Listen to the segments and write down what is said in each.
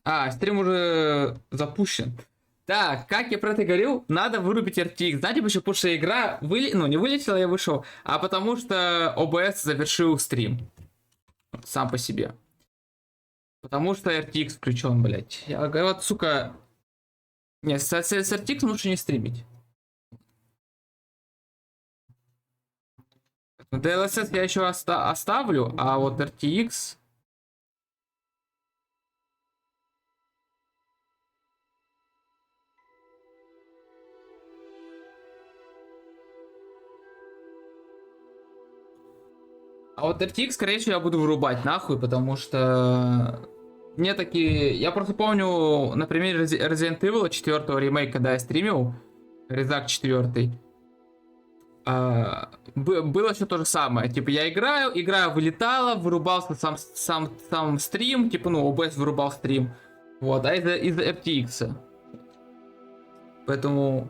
А, стрим уже запущен. Так, как я про это говорил, надо вырубить RTX. Знаете почему? Потому что игра не вылетела, я вышел, а потому что OBS завершил стрим. Сам по себе. Потому что RTX включен, блять. Я говорю, вот, сука... Не, с RTX лучше не стримить. DLSS я еще оставлю, а вот RTX... А вот RTX, скорее всего, я буду вырубать нахуй, потому что... Мне такие... Я просто помню, на примере Resident Evil 4 ремейка, когда я стримил, Резак 4, было все то же самое. Типа, я игра вылетала, вырубался сам стрим, типа, ну, OBS вырубал стрим. Вот, а из-за RTX. Поэтому...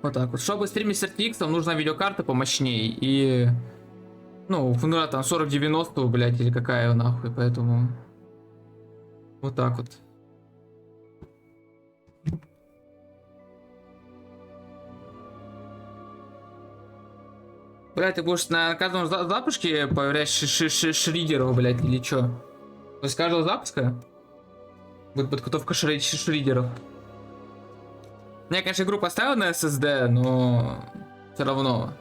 Вот так вот. Чтобы стримить с RTX, нужна видеокарта помощнее. И... Ну, там 4090, блядь, или какая нахуй, поэтому... Вот так вот. Блядь, ты будешь на каждом запуске появлять шридеров, блядь, или чё? То есть каждого запуска будет подготовка шридеров. Я, конечно, игру поставил на SSD, но все равно.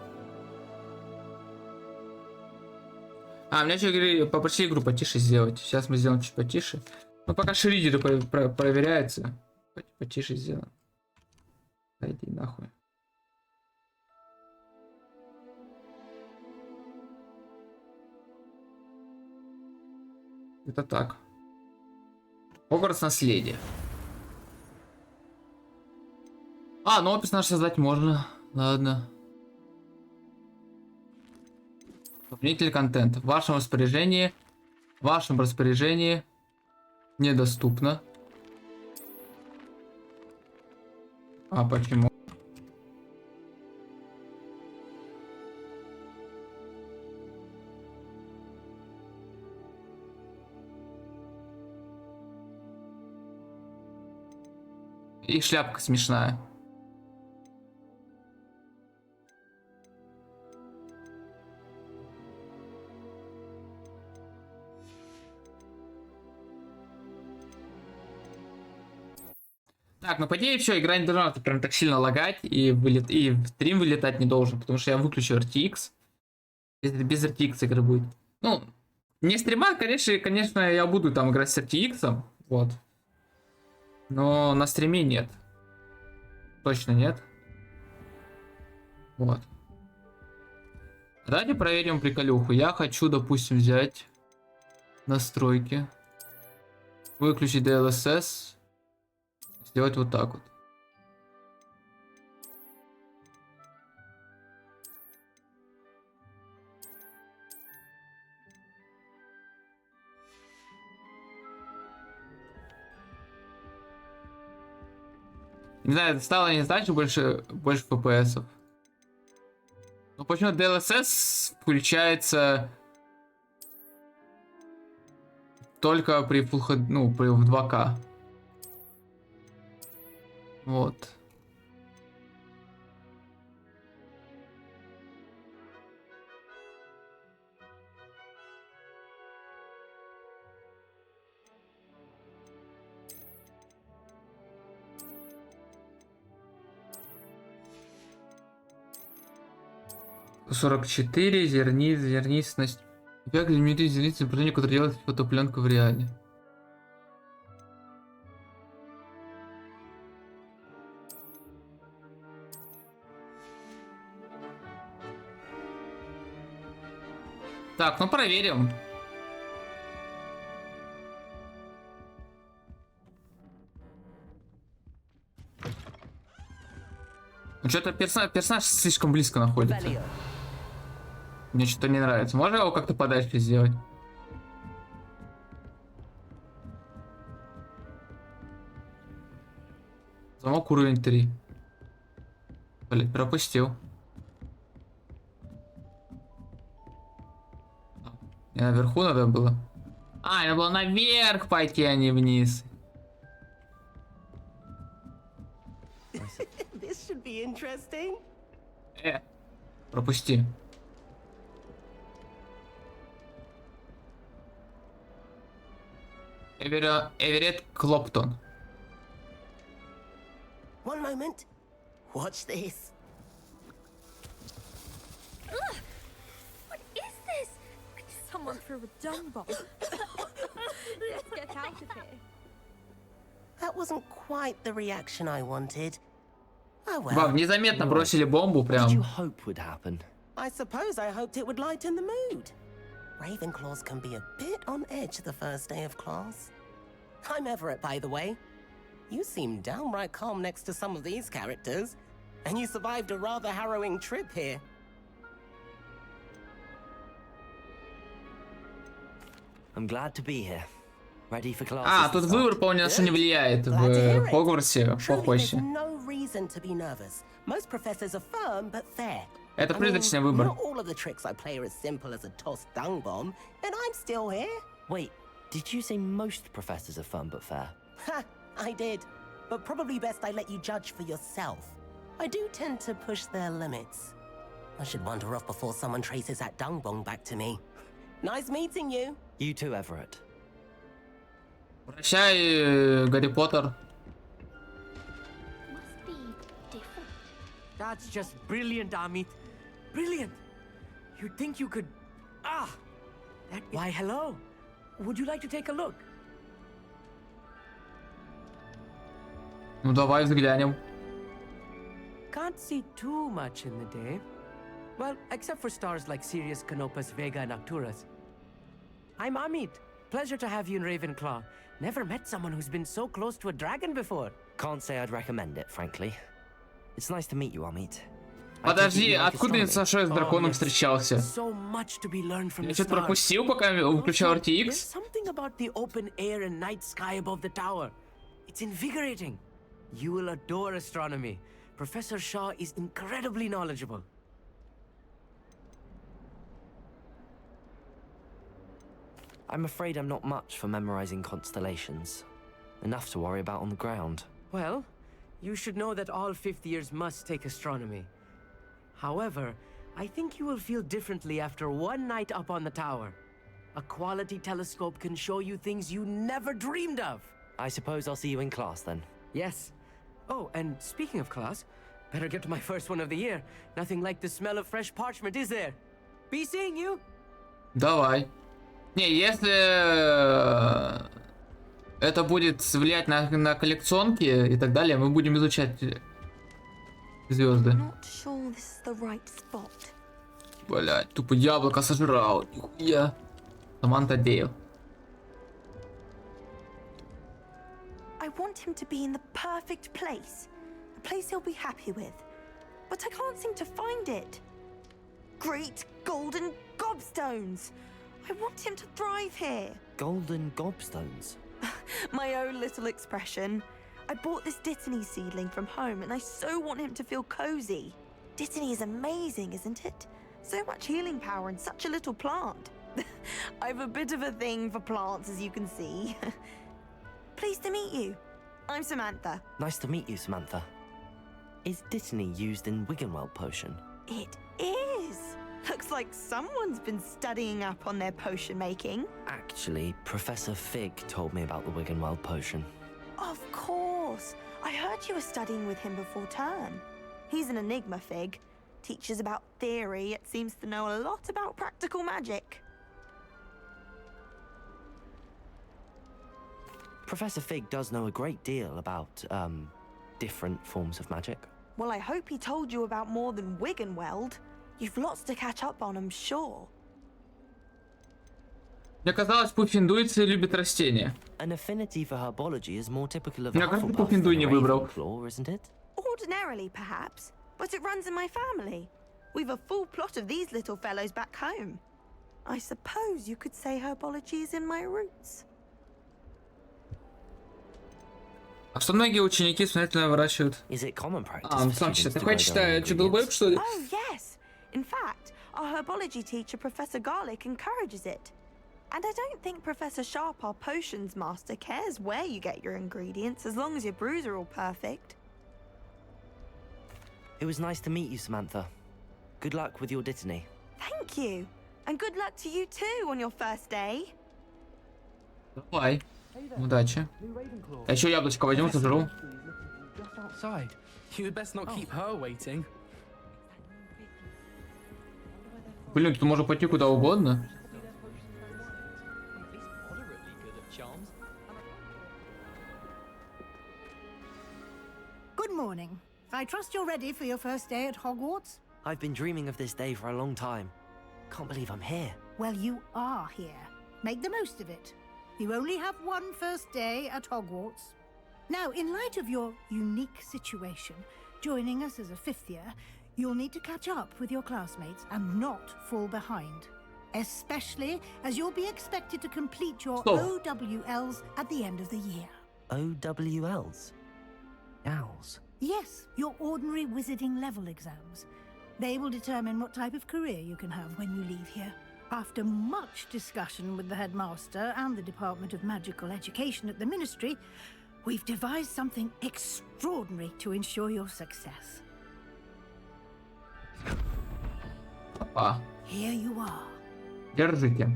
Меня еще попросили игру потише сделать. Сейчас мы сделаем чуть потише. Ну, пока шридеры проверяются. Потише сделаем. Да иди нахуй. Это так. Hogwarts наследие. Ну опись наш создать можно. Ладно. Дополнительный контент. В вашем распоряжении. Недоступно. Почему? И шляпка смешная. Так, ну по идее все, игра не должна прям так сильно лагать и в стрим вылетать не должен, потому что я выключу RTX. Без RTX игры будет. Ну, не стрима, конечно, я буду там играть с RTX, вот. Но на стриме нет. Точно нет. Вот. Давайте проверим приколюху. Я хочу, допустим, взять настройки, выключить DLSS, сделать вот так вот. Не знаю, стало не значит больше FPS. Но почему DLSS включается только при Full HD, ну, в 2К. Вот. «44, зернистность. Как лимитить зернистность напряжение, которое делает фотопленку в реале». Так, ну проверим. Ну что-то персонаж слишком близко находится. Мне что-то не нравится. Можно его как-то подальше сделать? Замок уровень 3. Блин, пропустил. Мне наверху надо было. А, надо было наверх пойти, а не вниз. This should be interesting. Пропусти. Эверетт Клоптон. One moment. Watch this. What is this? Someone threw a dung bomb. Let's get out of here. That wasn't quite the reaction I wanted. Oh Вау, well. незаметно бросили бомбу What did you прям. hope would happen? I suppose I hoped it would lighten the mood. Ravenclaws can be a bit on edge the first day of class. I'm Everett, by the way. You seem downright calm next to some of these characters, and you survived a rather harrowing trip here. I'm glad to be here. Ready for class. А, тут выбор, по-моему, ни на что не влияет в Хогвартсе, Truly, there's похуще. no reason to be nervous. Most professors are firm but fair. Это I mean, призрачный выбор. not all of the tricks I play are as simple as a tossed dung bomb, and I'm still here. Wait, did you say most professors are fun but fair? Ha, I did. But probably best I let you judge for yourself. I do tend to push their limits. I should wander off before someone traces that dung bomb back to me. Nice meeting you. You too, Everett. Прощай, Гарри Поттер. Must be different. That's just brilliant, Amit. Brilliant. You'd think you could... Ah! Why, hello. Would you like to take a look? Ну давай взглянем. Can't see too much in the day. Well, except for stars like Sirius, Canopus, Vega, and Arcturus. I'm Amit. Pleasure to have you in Ravenclaw. Never met someone who's been so close to a dragon before. Can't say I'd recommend it, frankly. It's nice to meet you, Amit. Подожди, откуда я с драконом встречался? So much to be learned from Я the что-то stars. пропустил, пока выключал Also, there's RTX? something about the open air and night sky above the tower. It's invigorating. You will adore astronomy. Professor Shaw is incredibly knowledgeable. I'm afraid I'm not much for memorizing constellations. Enough to worry about on the ground. Well, you should know that all fifth years must take astronomy. However, I think you will feel differently after one night up on the tower. A quality telescope can show you things you never dreamed of. I suppose I'll see you in class then. Yes. Oh, and speaking of class, better get to my first one of the year. Nothing like the smell of fresh parchment, is there? Be seeing you. Давай. Не, если это будет влиять на коллекционки и так далее, мы будем изучать звезды. Not sure this is the right spot. Блять, тупо яблоко сожрал. Нихуя. Саманта Дейл. I want him to be in the perfect place. A place he'll be happy with. But I can't seem to find it. Great golden gobstones! I want him to thrive here. Golden gobstones. My own little expression. I bought this Dittany seedling from home and I so want him to feel cozy. Dittany is amazing, isn't it? So much healing power in such a little plant. I've a bit of a thing for plants, as you can see. Pleased to meet you. I'm Samantha. Nice to meet you, Samantha. Is Dittany used in Wiggenweld potion? It is. Looks like someone's been studying up on their potion making. Actually, Professor Fig told me about the Wiggenweld potion. Of course. I heard you were studying with him before term. He's an enigma, Fig. Teaches about theory, yet seems to know a lot about practical magic. Professor Fig does know a great deal about, different forms of magic. Well, I hope he told you about more than Wiggenweld. You've lots to catch up on, I'm sure. Мне казалось, Пуффиндуйцы любят растения. An affinity for herbology is more typical of Я как-то Hufflepuff Пуффиндуй than не a выбрал. Ravenclaw, isn't it? Ordinarily, perhaps, but it runs in my family. We've a full plot of these little fellows back home. I suppose you could say herbology is in my roots. А что многие ученики смотрительно выращивают? Is it common practice А, он for сам students читает. Ты to хочешь grow their own читать Чудо-Бэйб, что ли? Oh, yes. In fact, our herbology teacher, Professor Garlick, encourages it. And I don't think Professor Sharp, our potions master, cares where you get your ingredients as long as your brews are all perfect. It was nice to meet you, Samantha. Good luck with your dittany. Thank you. And good luck to you too on your first day. Давай. Удачи. А еще яблочко возьму, сожру. Just outside. You'd best not keep her waiting. Блин, тут можно пойти куда угодно. Good morning. I trust you're ready for your first day at Hogwarts? I've been dreaming of this day for a long time. Can't believe I'm here. Well, you are here. Make the most of it. You only have one first day at Hogwarts. Now, in light of your unique situation, joining us as a fifth year, you'll need to catch up with your classmates and not fall behind. Especially as you'll be expected to complete your OWLs at the end of the year. OWLs? Owls. Yes, your ordinary wizarding level exams. They will determine what type of career you can have when you leave here. After much discussion with the headmaster and the Department of Magical Education at the Ministry, we've devised something extraordinary to ensure your success. Опа. Here you are. Держите.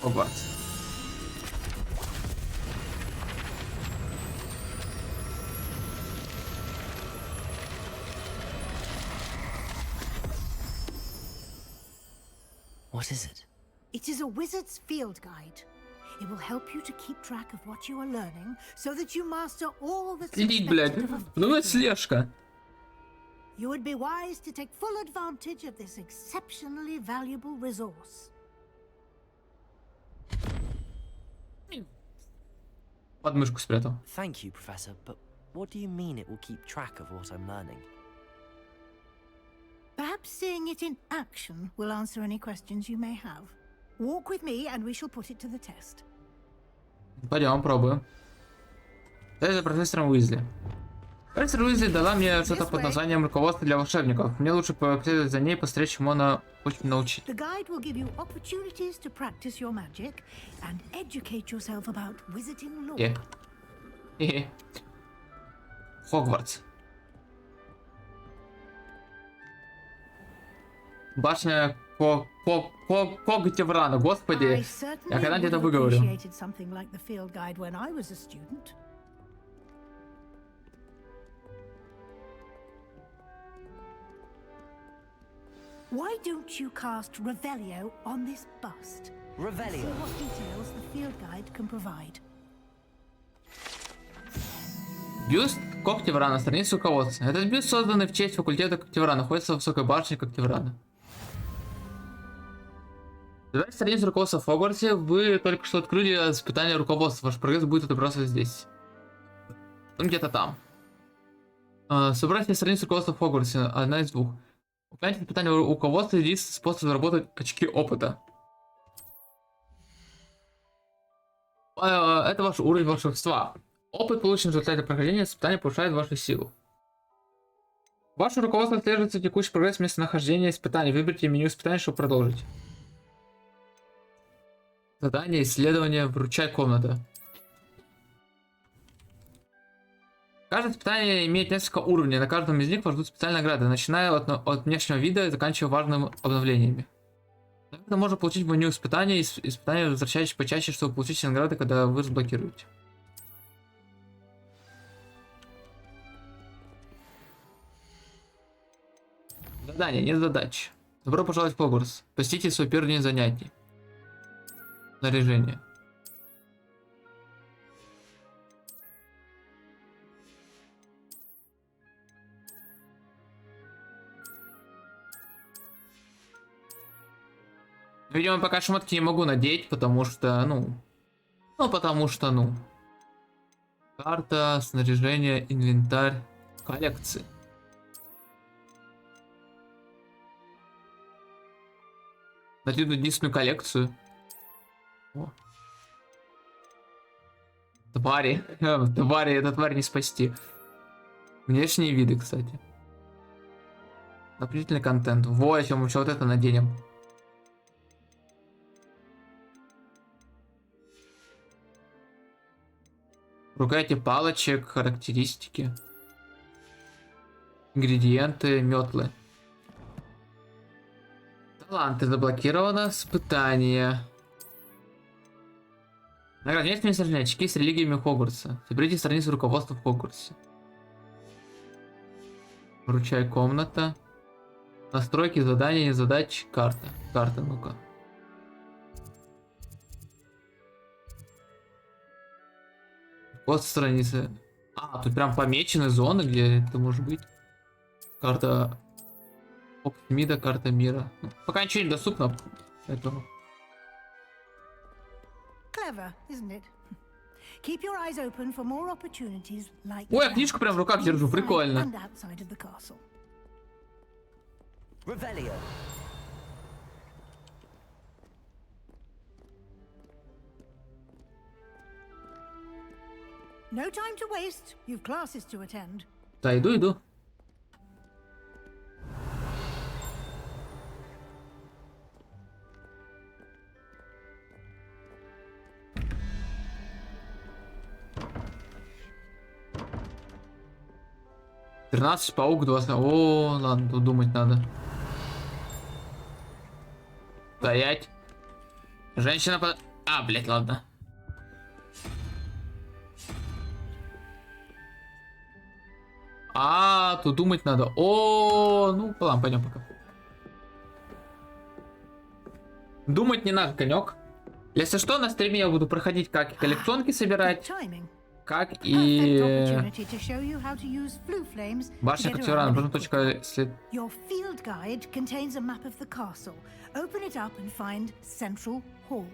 Hogwarts. What is it? It is a wizard's field guide. It will help you to keep track of what you are learning so that you master all that's Следить, блядь. expected of a Ну это fifth year. слежка. You would be wise to take full advantage of this exceptionally valuable resource. Подмышку спрятал. Thank you, Professor, but what do you mean it will keep track of what I'm learning? Perhaps seeing it in action will answer any questions you may have. Walk with me and we shall put it to the test. Пойдем, пробуем. Это за профессором Уизли. Профессор Уизли дала мне что-то под названием «Руководство для волшебников». Мне лучше последовать за ней, посмотреть, чему она хочет научить. The guide will give you opportunities to practice your magic and educate yourself about wizarding lore. Хогвартс. Башня Когтеврана, I господи. Я certainly когда would где-то have выговорю. appreciated something like the field guide when I was a student. Why don't you cast Revelio on this bust? See Revelio. what details the field guide can provide. Бюст Когтеврана, страница руководства. Этот бюст, созданный в честь факультета Когтеврана, находится в высокой башне Когтеврана. Давайте страницу руководства в Хогвартсе. Вы только что открыли испытание руководства. Ваш прогресс будет отображаться здесь. Ну, где-то там. Собрать все страницы руководства в Хогвартсе. Одна из двух. Указать испытание руководства — единственный способ заработать очки опыта. Это ваш уровень волшебства. Опыт, полученный в результате прохождения испытания, повышает вашу силу. Ваше руководство отслеживается текущий прогресс местонахождения испытаний. Выберите меню испытаний, чтобы продолжить. Задание, исследование, вручай комната. Каждое испытание имеет несколько уровней. На каждом из них вас ждут специальные награды, начиная от внешнего вида и заканчивая важными обновлениями. Это можно получить в меню испытаний. Испытания возвращайтесь почаще, чтобы получить награды, когда вы разблокируете. Задание, нет задач. Добро пожаловать в Hogwarts. Посетите свой первый день занятий. Снаряжение. Видимо, пока шмотки не могу надеть, потому что, ну. Карта, снаряжение, инвентарь, коллекции. Найти единственную коллекцию. О. Твари. Твари, это тварь не спасти. Внешние виды, кстати. Дополнительный контент. Вот, чем мы еще вот это наденем. Рукояти палочек, характеристики. Ингредиенты, метлы. Таланты заблокировано. Испытания. Награждение сражения. Очки с религиями Хогвартса. Соберите страницу руководства в Хогвартсе. Вручай комната. Настройки, задания, задачи, карта. Карта, ну-ка. Вот страницы. А, тут прям помечены зоны, где это может быть. Карта Хогсмида, карта мира. Ну, пока ничего не доступно, поэтому... Clever, isn't it? Keep your eyes open for more opportunities like Ой, я that, книжку прям в руках держу, inside прикольно. and outside of the castle. Revelio. No time to waste. You've classes to attend. Да, иду. «13 паук, 20... О, ладно, тут думать надо. Стоять. Женщина под... А, блять, ладно. А, тут думать надо. О, ну, ладно, пойдем пока. Думать не надо, конек. Если что, на стриме я буду проходить, как и коллекционки собирать, как и башня Катюрана. Потом точка след. Your field guide contains a map of the castle. Open it up and find Central Hall.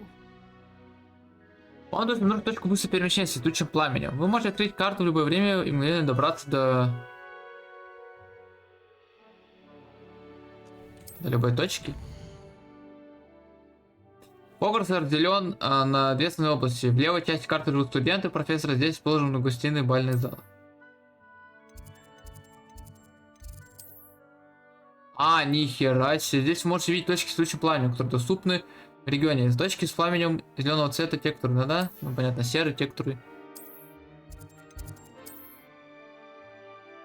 Он дает нужную точку быстрого перемещения с летучим пламенем. Вы можете открыть карту в любое время и мгновенно добраться до любой точки. Хогвартс разделен на две основные области. В левой части карты живут студенты, профессора, здесь расположены гостиные, бальный зал. А, нихера себе. Здесь вы можете видеть точки с летучим пламенем, которые доступны в регионе. Точки с пламенем зеленого цвета, те, которые да, ну понятно, серые, те, которые...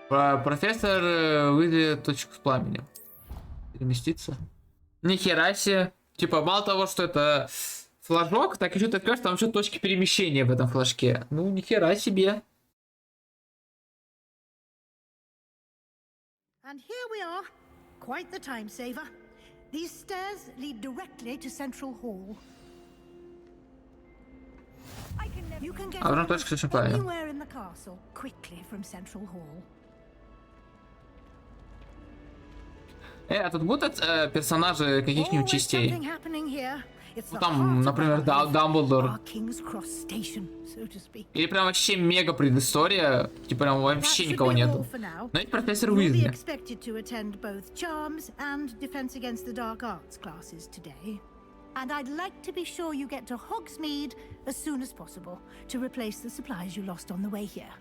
Профессор выделит точку с пламенем. Переместиться. Нихера себе. Типа, мало того, что это флажок, так еще ты откроешь, там еще точки перемещения в этом флажке. Ну, нихера себе. And here we are. Quite the time saver. These stairs lead directly to Central Hall. You can get anywhere in the castle quickly from Central Hall. А тут будут персонажи каких-нибудь частей? Ну там, например, Дамблдор. Или прям вообще мега предыстория, типа прям вообще никого нету. Но ведь профессор Уизли. And I'd like to be sure you get to Hogsmeade as soon as possible to replace the supplies you lost on the way here.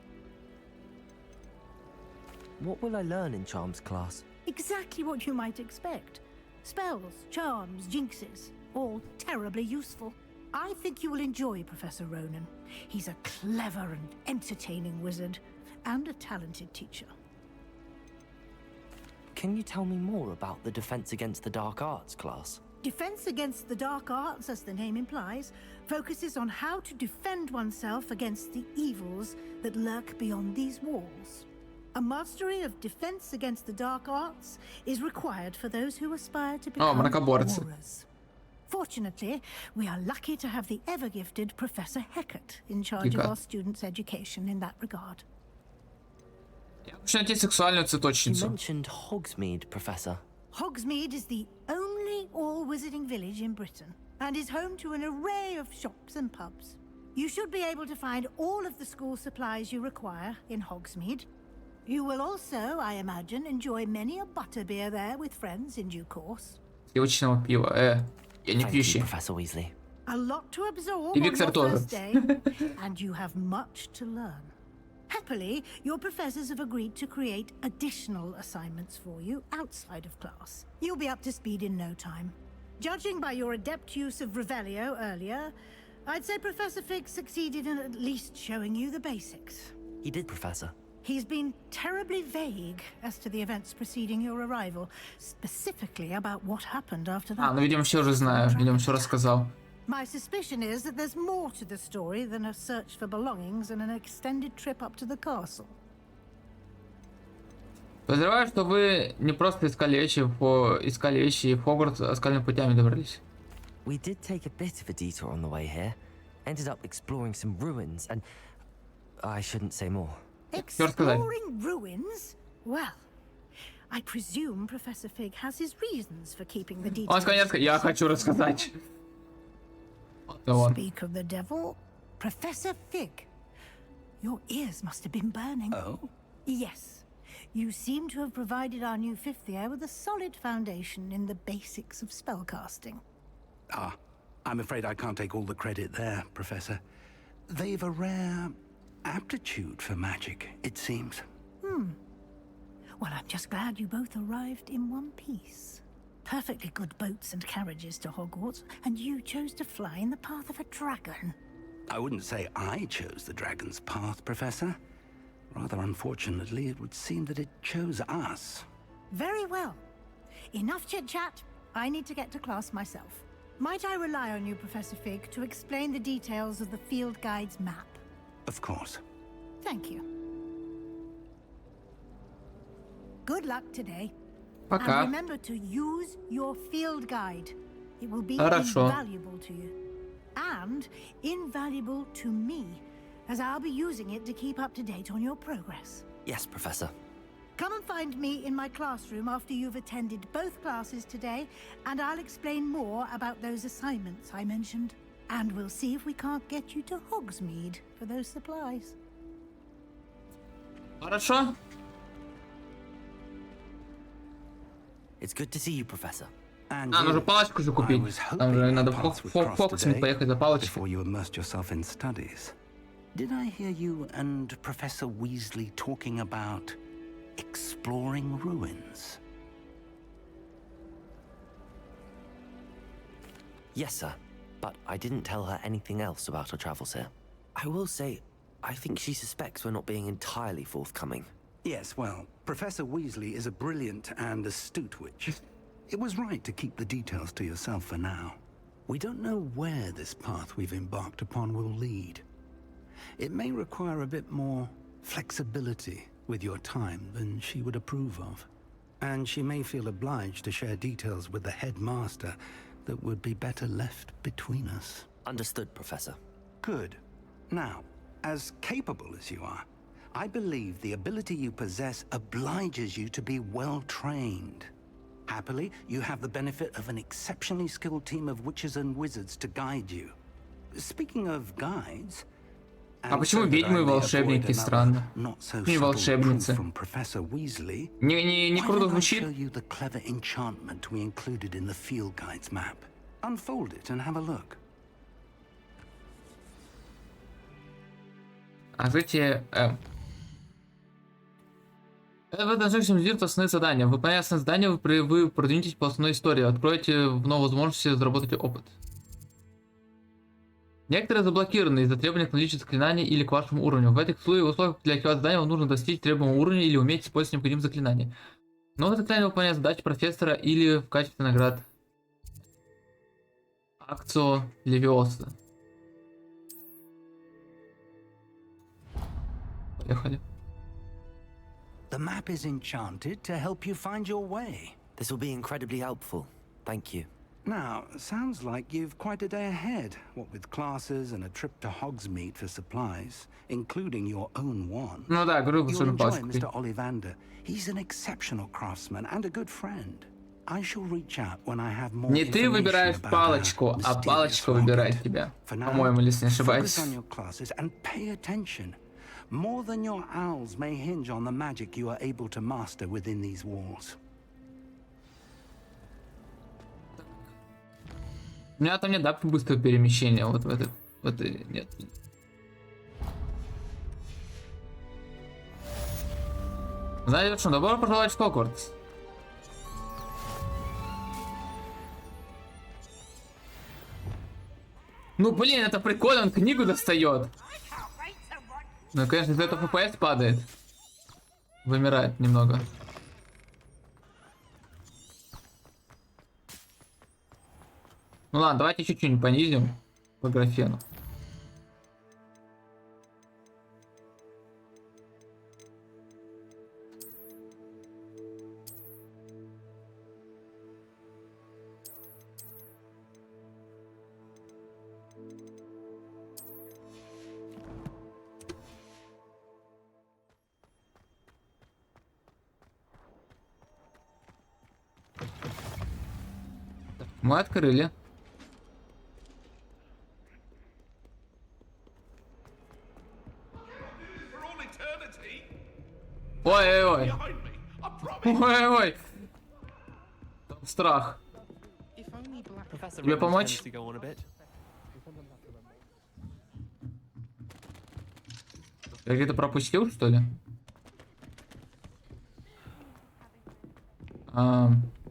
What will I learn in Charms class? Exactly what you might expect. Spells, charms, jinxes, all terribly useful. I think you will enjoy Professor Ronan. He's a clever and entertaining wizard, and a talented teacher. Can you tell me more about the Defense Against the Dark Arts class? Defense Against the Dark Arts, as the name implies, focuses on how to defend oneself against the evils that lurk beyond these walls. A mastery of defense against the dark arts is required for those who aspire to become warriors. Fortunately, we are lucky to have the ever-gifted Professor Hecat in charge of our students' education in that regard. Я хочу найти сексуальную цветочницу. You mentioned Hogsmeade, Professor. Hogsmeade is the only all-wizarding village in Britain and is home to an array of shops and pubs. You should be able to find all of the school supplies you require in Hogsmeade. You will also, I imagine, enjoy many a butterbeer there with friends in due course. Сливочного пива. Я не пьющий. Professor Weasley. A lot to absorb on your first day, and you have much to learn. Happily, your professors have agreed to create additional assignments for you outside of class. You'll be up to speed in no time. Judging by your adept use of Revelio earlier, I'd say Professor Fig succeeded in at least showing you the basics. He did, Professor. He's been terribly vague as to the events preceding your arrival, specifically about what happened after that. Ну, видимо, все уже знаю. Видимо, все рассказал. My suspicion is that there's more to the story than a search for belongings and an extended trip up to the castle. Подозреваю, что вы не просто искали вещи и в Хогвартс оскальными путями добрались. We did take a bit of a detour on the way here. Ended up exploring some ruins and... I shouldn't say more. Exploring ruins? Well, I presume Professor Fig has his reasons for keeping the details. Он сказал, я хочу рассказать. Speak of the devil, Professor Fig. Your ears must have been burning. Oh? Yes. You seem to have provided our new fifth year with a solid foundation in the basics of spellcasting. Ah, I'm afraid I can't take all the credit there, Professor. They've a rare aptitude for magic, it seems. Well, I'm just glad you both arrived in one piece. Perfectly good boats and carriages to Hogwarts, and you chose to fly in the path of a dragon. I wouldn't say I chose the dragon's path, Professor. Rather unfortunately, it would seem that it chose us. Very well. Enough chit-chat. I need to get to class myself. Might I rely on you, Professor Fig, to explain the details of the field guide's map? Of course. Thank you. Good luck today. Пока. And remember to use your field guide. It will be Хорошо. invaluable to you. And invaluable to me, as I'll be using it to keep up to date on your progress. Yes, Professor. Come and find me in my classroom after you've attended both classes today, and I'll explain more about those assignments I mentioned. And we'll see if we can't get you to Hogsmeade for those supplies. Хорошо. It's good to see you, Professor. And Нужно палочку же I купить. was Там же hoping надо our в paths would cross Хогвартс today поехать за палочкой. before you immersed yourself in studies. Did I hear you and Professor Weasley talking about exploring ruins? Yes, sir. But I didn't tell her anything else about our travels here. I will say, I think she suspects we're not being entirely forthcoming. Yes, well, Professor Weasley is a brilliant and astute witch. It was right to keep the details to yourself for now. We don't know where this path we've embarked upon will lead. It may require a bit more flexibility with your time than she would approve of. And she may feel obliged to share details with the headmaster that would be better left between us. Understood, Professor. Good. Now, as capable as you are, I believe the ability you possess obliges you to be well trained. Happily, you have the benefit of an exceptionally skilled team of witches and wizards to guide you. Speaking of guides, А почему ведьмы и волшебники? Странно. Не волшебницы. Не круто звучит? А знаете, вы должны сделать основные задания. Выполняя основные задания, вы продвинетесь по основной истории, откроете новые возможности заработать опыт. Некоторые заблокированы из-за требований к наличию заклинаний или к вашему уровню. В этих условиях для активации задания вам нужно достичь требуемого уровня или уметь использовать необходимые заклинания. Новые заклинания выполняют задачи профессора или в качестве наград. Акцио Левиоса. Поехали. The map is enchanted to help you find your way. This will be incredibly helpful. Thank you. Now, sounds like you've quite a day ahead, what with classes and a trip to Hogsmeade for supplies, including your own one. Ну да, говорю, You'll enjoy Mr. Ollivander. He's an exceptional craftsman and a good friend. I shall reach out when I have more Не ты выбираешь палочку, а палочка выбирает тебя. По-моему, если не ошибаюсь. Focus on your classes and pay attention. More than your owls may hinge on the magic you are able to master within these walls. У меня там нет, да, быстрого перемещения, вот в этой нет. Знаете что, добро пожаловать в Хогвартс. Ну, блин, это прикольно, он книгу достает. Ну, конечно, из-за этого FPS падает. Вымирает немного. Ну ладно, давайте чуть-чуть понизим по графену. Мы открыли. Ой-ой-ой. Ой-ой-ой. Страх. Тебе помочь? Я где-то пропустил, что ли?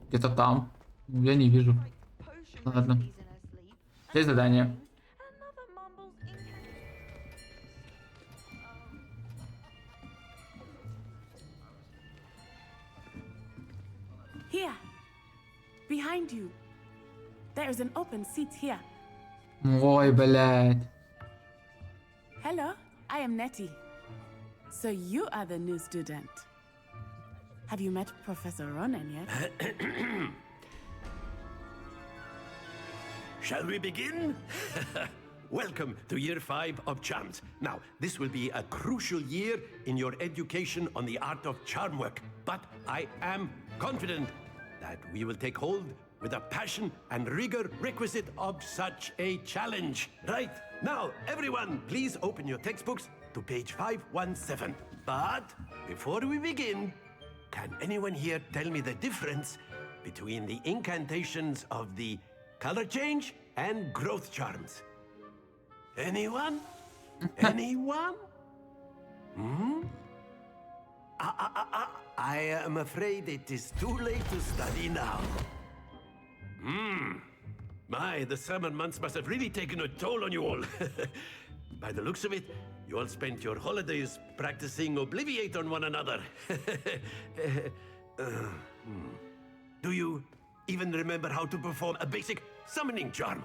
Где-то там. Я не вижу. Ладно. Здесь задание. Here, behind you. There is an open seat here. Ой, блядь. Hello, I am Nettie. So you are the new student. Have you met Professor Ronan yet? Shall we begin? Welcome to year 5 of charms. Now, this will be a crucial year in your education on the art of charm work, but I am confident that we will take hold with the passion and rigor requisite of such a challenge. Right, now, everyone, please open your textbooks to page 517. But before we begin, can anyone here tell me the difference between the incantations of the color change and growth charms? Anyone? Anyone? I am afraid it is too late to study now. My, the summer months must have really taken a toll on you all. By the looks of it, you all spent your holidays practicing Obliviate on one another. Do you even remember how to perform a basic summoning charm?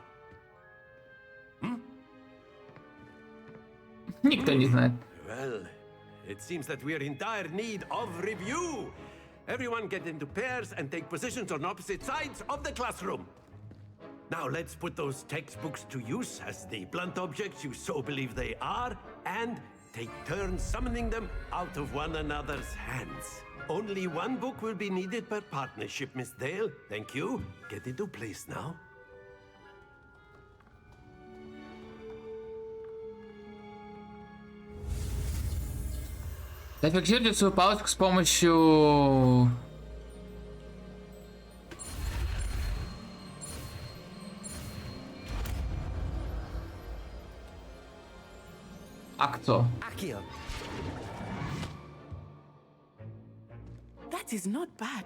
Никто не знает. Well, it seems that we are in dire need of review. Everyone get into pairs and take positions on opposite sides of the classroom. Now let's put those textbooks to use as the blunt objects you so believe they are, and take turns summoning them out of one another's hands. Only one book will be needed per partnership, Miss Dale. Thank you. Get into place now. Зафиксируйте свою палочку с помощью... А кто? That is not bad.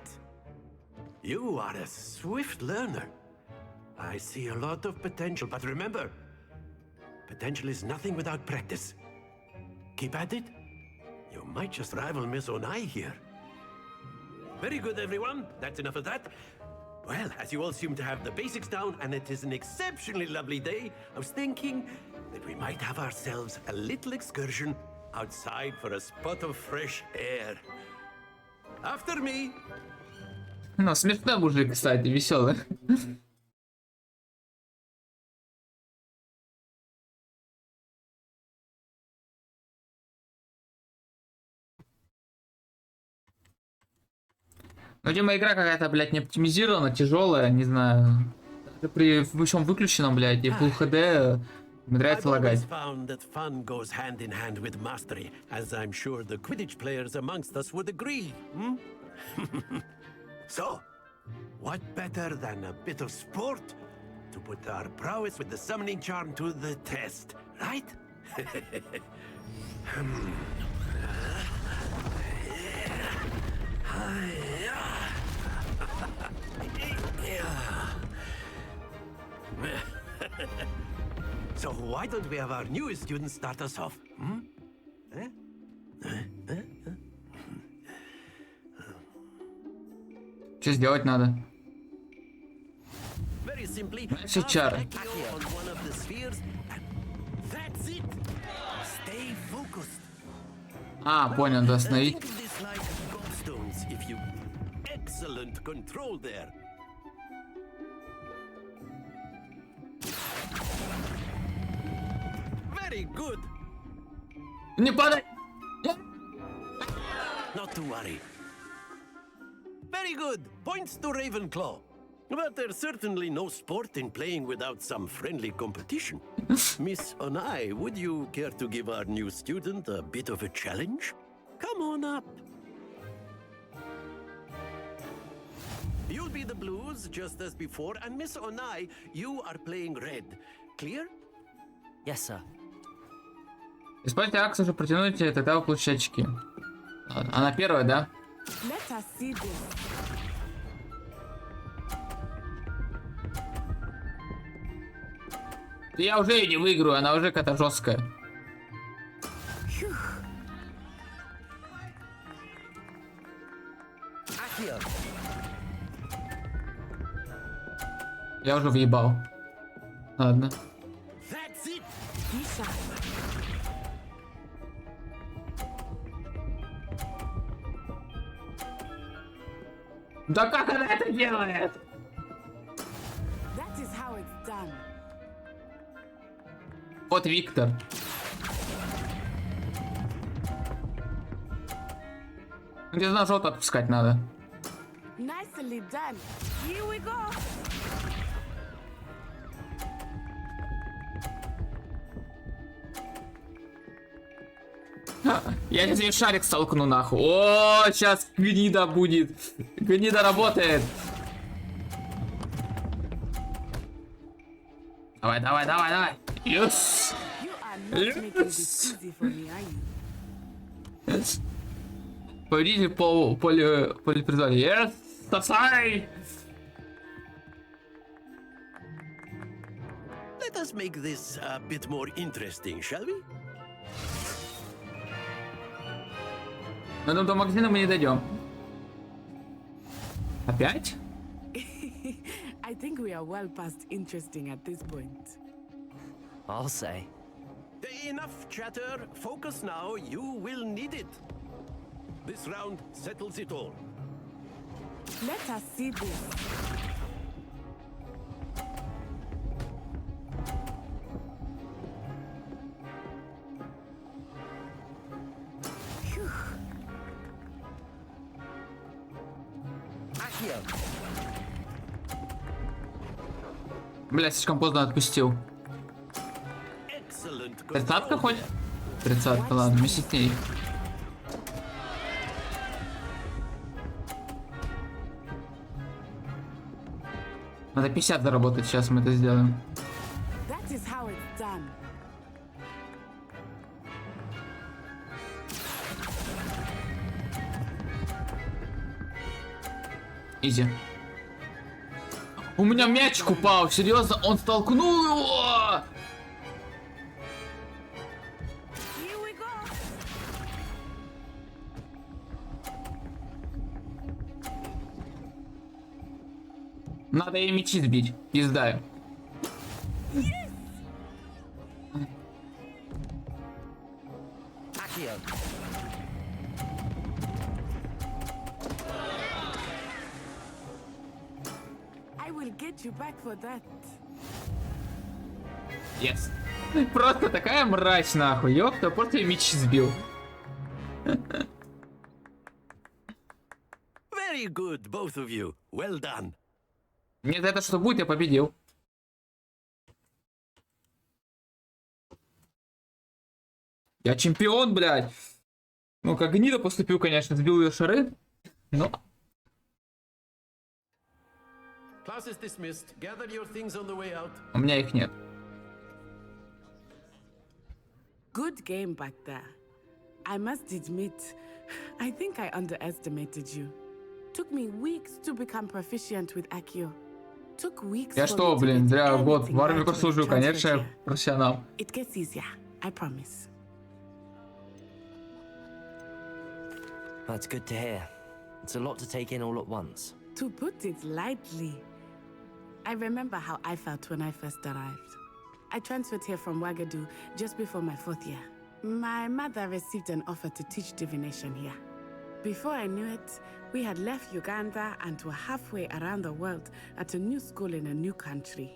You are a swift learner. I see a lot of potential, but remember, potential is nothing without practice. Keep at it. You might just rival Miss Onai here. Very good, everyone. That's enough of that. Well, as you all seem to have the basics down, and it is an exceptionally lovely day, I was thinking that we might have ourselves a little excursion outside for a spot of fresh air. After me. Ну, смешной мужик, кстати, веселый. Ну, видимо, игра какая-то, блядь, не оптимизирована, тяжелая, не знаю. Даже при всем выключенном, блядь, и Full HD умудряется лагать. So, what better than a bit of sport to put our prowess with the summoning charm to the test, right? why don't we have our newest student start us off? Hmm? Что сделать надо? Very simply, Наши чары. Accio on one of the spheres, and that's it. Stay focused. А, понял, надо остановить. Think of this like gobstones, if you... Excellent control there. Very good. Не падай! Not to worry. Very good. Points to Ravenclaw. But there's certainly no sport in playing without some friendly competition. Miss Onai, would you care to give our new student a bit of a challenge? Come on up. You'll be the blues, just as before, and Miss Onai, you are playing red. Clear? Yes, sir. Используйте акцию, чтобы протянуть, тогда вы получите очки. Ладно. Она первая, да? Let us see this. Я уже ее не выиграю, она уже какая-то жесткая. Я уже въебал. Ладно. Да как она это делает? That is how it's done. Вот Виктор. Где ножом отпускать надо? Nicely done. Here we go. Я сейчас ей шарик столкну нахуй. О, сейчас гнида будет. Гнида работает. Давай, давай, давай, давай. Yes. Yes. Победитель поле призвания. Yes, сосай. Let us make this a bit more interesting, shall we? Но до магазина мы не дойдем. Опять? I think we are well past interesting at this point. I'll say. Enough chatter. Focus now. You will need it. This round settles it all. Let us see this. Бля, слишком поздно отпустил. Тридцатка хоть? Тридцатка, ладно, вместе с ней. Надо 50 заработать, сейчас мы это сделаем. That is how it's done. Изи. У меня мячик упал, серьезно, он столкнул его. Надо ей мячи сбить, пиздаю. I will get you back for that. Yes. Просто такая мразь нахуй, ёпта, просто я мячи сбил. Very good, both of you. Well done. Нет, это что будет, я победил. Я чемпион, блядь. Ну, как гнида поступил, конечно, сбил ее шары. Но... Class is dismissed. Gather your things on the way out. У меня их нет. Good game back there. I must admit, I think I underestimated you. Took me weeks to become proficient with Accio. took weeks Я for что, me to блин, get зря год everything в армию right when I прослужил, конечно, transferred я here. профессионал. It gets easier, I promise. That's good to hear. It's a lot to take in all at once. To put it lightly, I remember how I felt when I first arrived. I transferred here from Wagadu just before my 4th year. My mother received an offer to teach divination here. Before I knew it, we had left Uganda and were halfway around the world at a new school in a new country.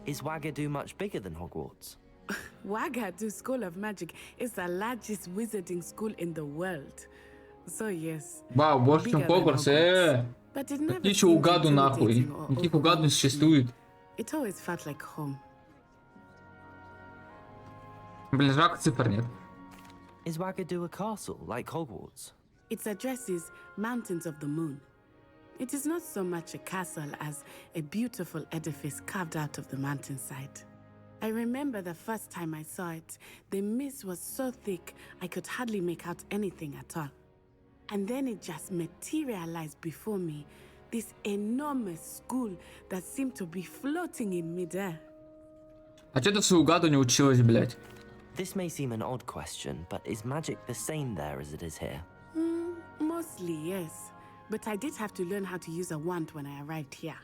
Is Wagadu much bigger than Hogwarts? Wagadu School of Magic is the largest wizarding school in the world. So yes. Вау, больше чем bigger than Хогвартс, Hogwarts. But it never Какие еще seemed угаду нахуй? intimidating or Никаких угаду не overwhelming. существует. It always felt like home. Блин, жалко цифр нет. Is Wagadu a castle like Hogwarts? Its address is Mountains of the Moon. It is not so much a castle as a beautiful edifice carved out of the mountainside. I remember the first time I saw it, the mist was so thick I could hardly make out anything at all. And then it just materialized before me, this enormous school that seemed to be floating in midair. А чё ты в свою угаду не училась, блядь? This may seem an odd question, but is magic the same there as it is here? Mostly, yes. But I did have to learn how to use a wand when I arrived here.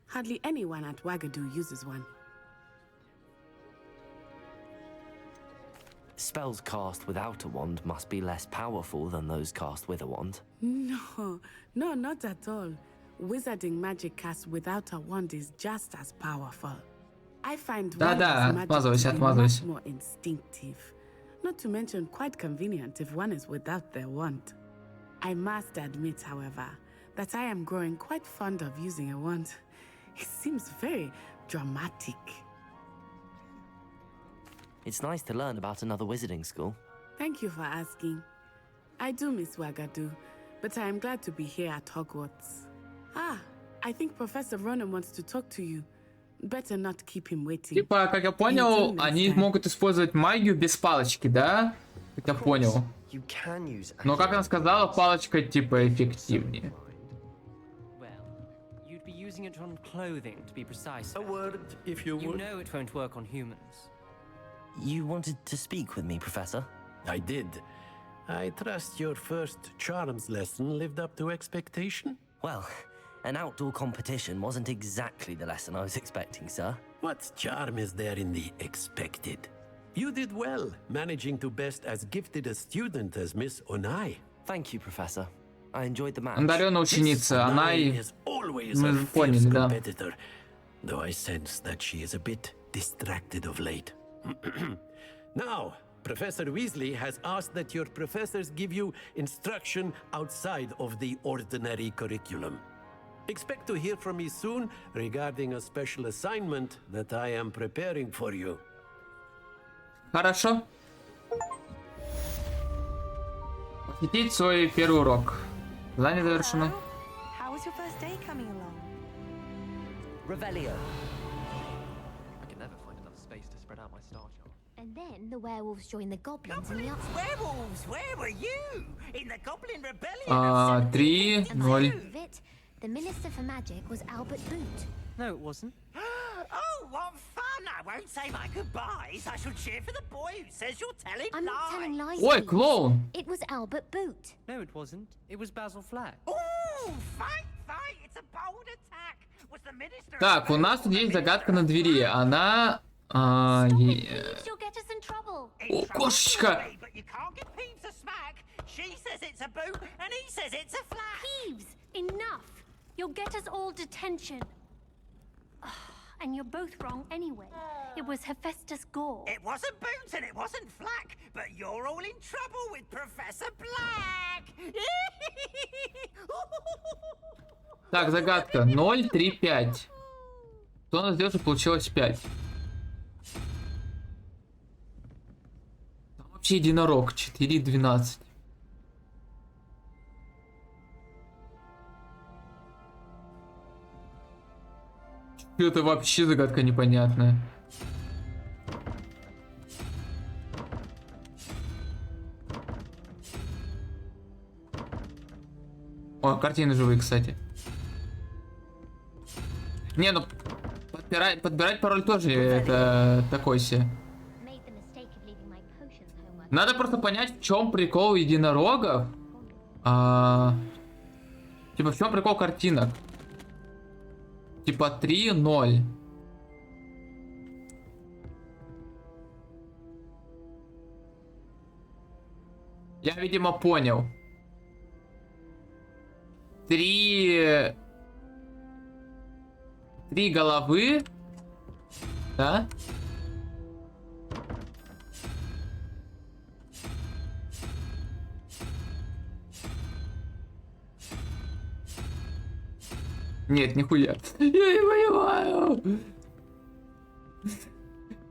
Hardly anyone at Wagadu uses one. Spells cast without a wand must be less powerful than those cast with a wand. No, not at all. Wizarding magic cast without a wand is just as powerful. I find Да-да, magic отмазывайся, to be отмазывайся. much more instinctive. Not to mention quite convenient if one is without their wand. I must admit, however, that I am growing quite fond of using a wand. It seems very dramatic. It's nice to learn about another wizarding school. Thank you for asking. I do miss Wagadu, but I am glad to be here at Hogwarts. I think Professor Ronan wants to talk to you. Better not keep him waiting. Типа, как я понял, они могут использовать магию без палочки, да? Как я понял. Но как она сказала, палочка типа эффективнее. You'd be using it on clothing, to be precise. A word, if you would. You know it won't work on humans. You wanted to speak with me, Professor? I did. I trust your first charms lesson lived up to expectation? Well, an outdoor competition wasn't exactly the lesson I was expecting, sir. What charm is there in the expected? You did well, managing to best as gifted a student as Miss Onai. Thank you, Professor. I enjoyed the match. Одаренная ученица, она и... is always Мы a поняли, fierce да. competitor, though I sense that she is a bit distracted of late. Now, Professor Weasley has asked that your professors give you instruction outside of the ordinary curriculum. Expect to hear from me soon regarding a special assignment that I am preparing for you. Хорошо. Посетить свой первый урок. Задание завершено. How was your first day coming along? Revelio. I can never find enough space to spread out my star chart. And then the werewolves joined the goblins in the outside. Werewolves, where were you? In the Goblin Rebellion? 3, 0. The Minister for Magic was Albert Boot. No, it wasn't. Oh, what fun! I won't say my goodbyes. I shall cheer for the boy who says you're telling I'm lies. not telling lies. Ой, Peeves. клоун. It was Albert Boot. No, it wasn't. It was Basil Flack. Ooh, fight! It's a bold attack. Was the minister... Так, у нас тут есть загадка на двери. Она... Peeves, you'll get us in trouble. О, кошечка. But you can't give Peeves a smack. She says it's a boot, and he says it's a flat. Peeves, enough. You'll get us all detention. And you're both wrong anyway. It was Hephaestus Gore. It wasn't Boot and it wasn't Flack, but you're all in trouble with Professor Black. Так, загадка. 0, 3, 5. Что у нас сделал, что получилось 5? Там вообще единорог. 4, 12. Это вообще загадка непонятная. О, картины живые, кстати. Не, ну подбирать пароль тоже это такой себе. Надо просто понять, в чем прикол единорогов. Типа, в чем прикол картинок? Типа 3-0. Я, видимо, понял. 3 головы. Да? Нет, нихуя. Я не понимаю.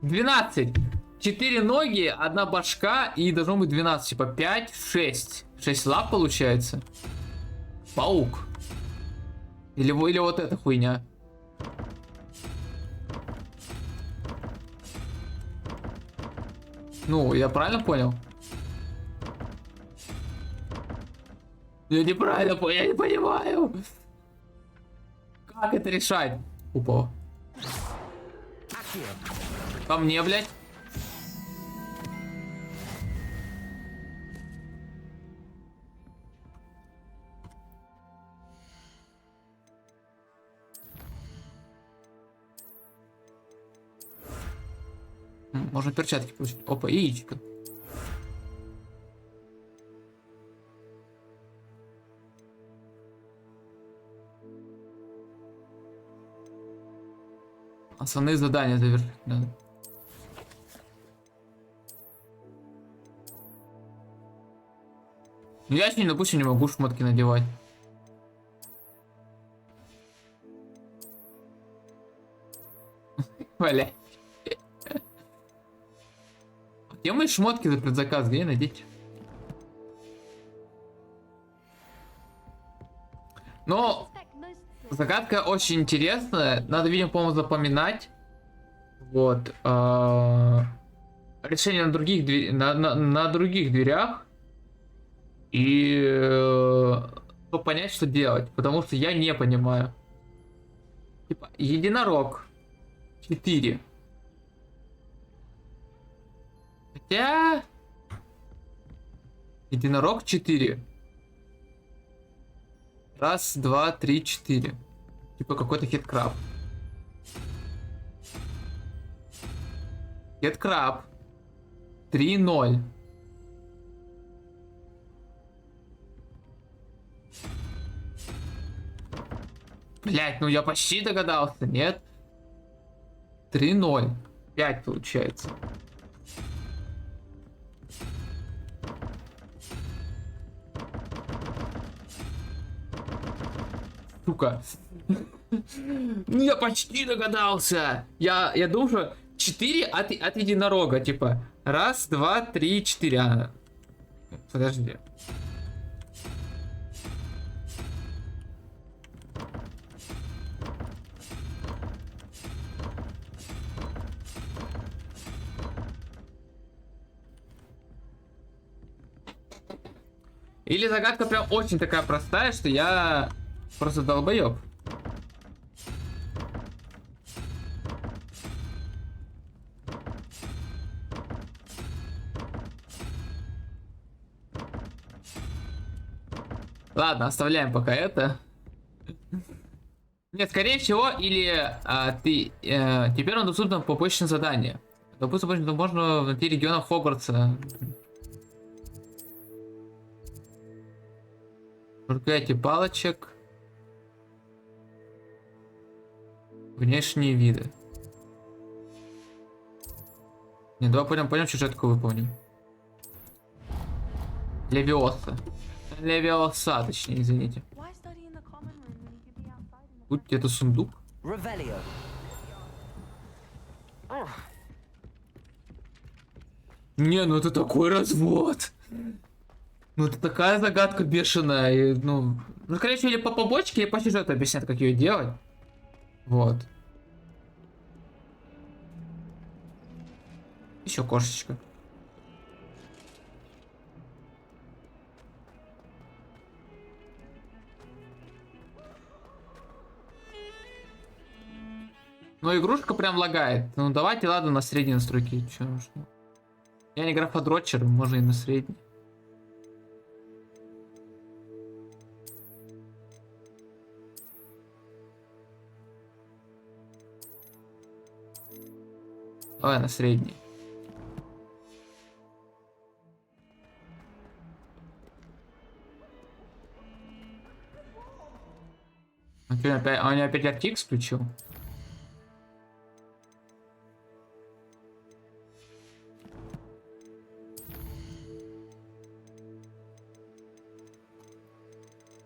12. 4 ноги, 1 башка и должно быть 12. Типа 5, 6. 6 лап получается. Паук. Или вот эта хуйня. Ну, я правильно понял? Я неправильно понял, я не понимаю. Как это решать? Упал. По мне, блядь. Можно перчатки получить. Опа, яичко. Основные задания завершить надо. Ну я сегодня, допустим, не могу шмотки надевать. Бля. Где мои шмотки за предзаказ? Где надеть? Но загадка очень интересная. Надо, видимо, по-моему, запоминать. Вот. Решение на других на других дверях. И чтобы понять, что делать. Потому что я не понимаю. Типа, единорог. 4. Хотя... Единорог 4. 1, 2, 3, 4. Типа какой-то хедкраб. Хедкраб. 3-0. Блять, ну я почти догадался, нет? 3-0. 5 получается. Сука. Ну я почти догадался. Я думал, что 4 от единорога, типа. 1, 2, 3, 4. Подожди. Или загадка прям очень такая простая, что я просто долбоеб. Ладно, оставляем пока это. Нет, скорее всего, или теперь он доступен по почтным заданиям. Допустим, можно найти регионов Хогвартса. Проклятие палочек. Внешние виды. Не, давай пойдем сюжетку выполним. Левиоса, точнее, извините. Тут где-то сундук. Не, ну это такой развод. Ну это такая загадка бешеная. И, ну, скорее всего, или по побочке, или по сюжету объяснят, как ее делать. Вот. Еще кошечка. Ну, игрушка прям лагает. Ну, давайте, ладно, на средней настройки. Чё, что? Я не графодротчер, можно и на средней. Давай на средней. Он опять RTX включил?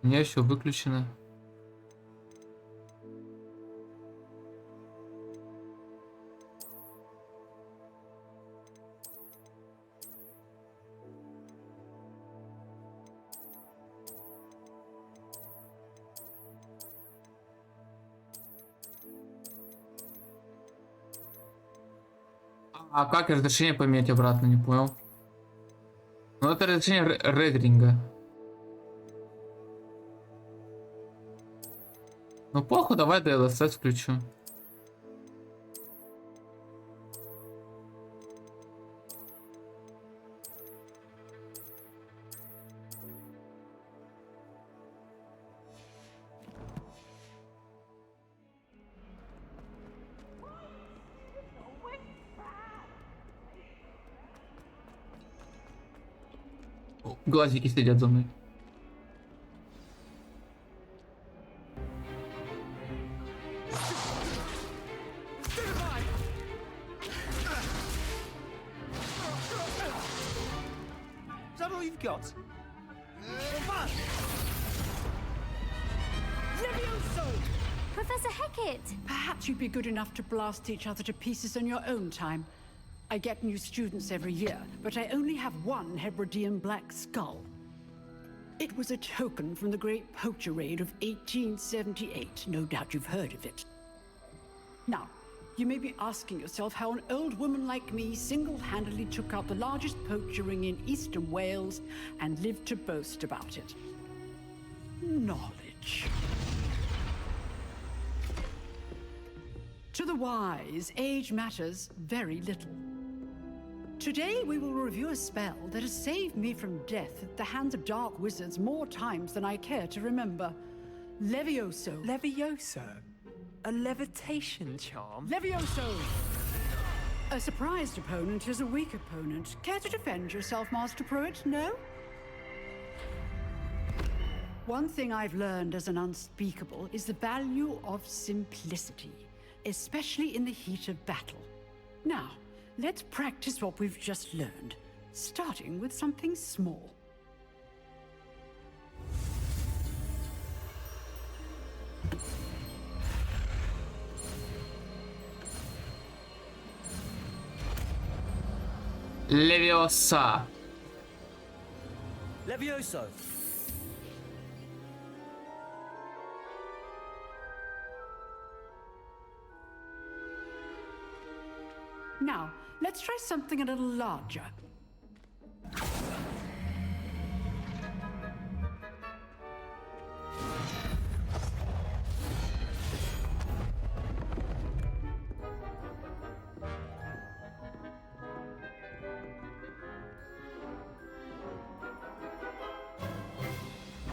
У меня все выключено. А как разрешение поменять обратно, не понял. Ну это разрешение рендеринга. Ну похуй, давай DLSS включу. Глазики сидят за мной. Is that all you've got? Professor Hecat! Perhaps you'd be good enough to blast each other to pieces on your own time. I get new students every year, but I only have one Hebridean black skull. It was a token from the Great Poacher Raid of 1878. No doubt you've heard of it. Now, you may be asking yourself how an old woman like me single-handedly took out the largest poacher ring in eastern Wales and lived to boast about it. Knowledge. To the wise, age matters very little. Today we will review a spell that has saved me from death at the hands of dark wizards more times than I care to remember. Levioso. Levioso? A levitation charm? Levioso! A surprised opponent is a weak opponent. Care to defend yourself, Master Pruitt? No? One thing I've learned as an unspeakable is the value of simplicity, especially in the heat of battle. Now, let's practice what we've just learned, starting with something small. Leviosa. Levioso. Now, let's try something a little larger.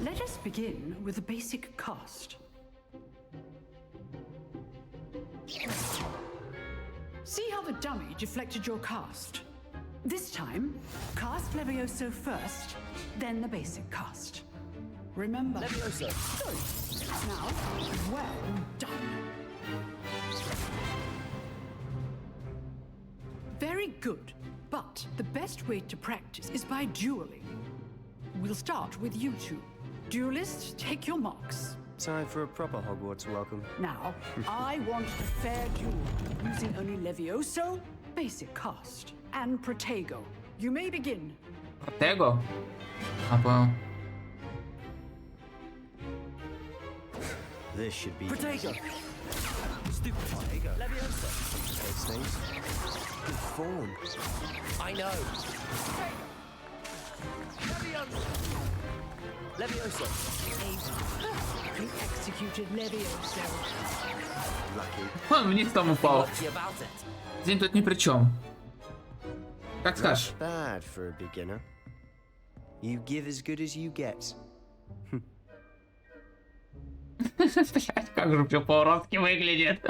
Let us begin with a basic cast. See how the dummy deflected your cast? This time, cast Levioso first, then the basic cast. Remember? Levioso. Good. Now, well done. Very good, but the best way to practice is by dueling. We'll start with you two. Duelists, take your marks. Time for a proper Hogwarts welcome. Now, I want a fair duel, using only Levioso, basic cast, and Protego. You may begin. Protego? Ah, понял. This should be. Protego! Stupid Protego. Levioso. Takes things. Good form. I know. Levioso. The executed Levioso. Он вниз там упал. День тут ни при чем. Как скажешь. Bad for a beginner. You give as good as you get. Блять, как же все по-уродски выглядит.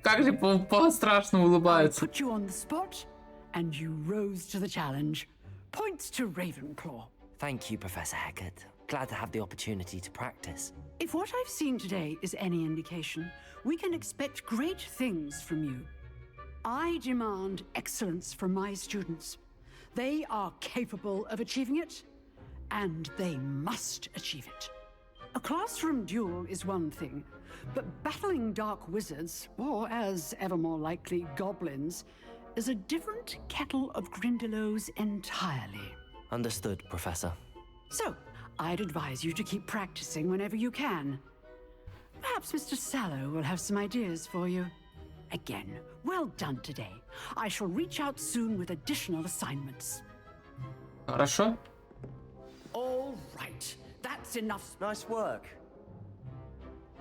Как же по-страшному улыбается. Put you on the spot, and you rose to the challenge. Points to Ravenclaw. Thank you, Professor Hecat. Glad to have the opportunity to practice. If what I've seen today is any indication, we can expect great things from you. I demand excellence from my students. They are capable of achieving it, and they must achieve it. A classroom duel is one thing, but battling dark wizards, or as ever more likely, goblins, is a different kettle of Grindylows entirely. Understood, Professor. So, I'd advise you to keep practicing whenever you can. Perhaps Mr. Sallow will have some ideas for you. Again, well done today. I shall reach out soon with additional assignments. Хорошо. All right, that's enough. Nice work.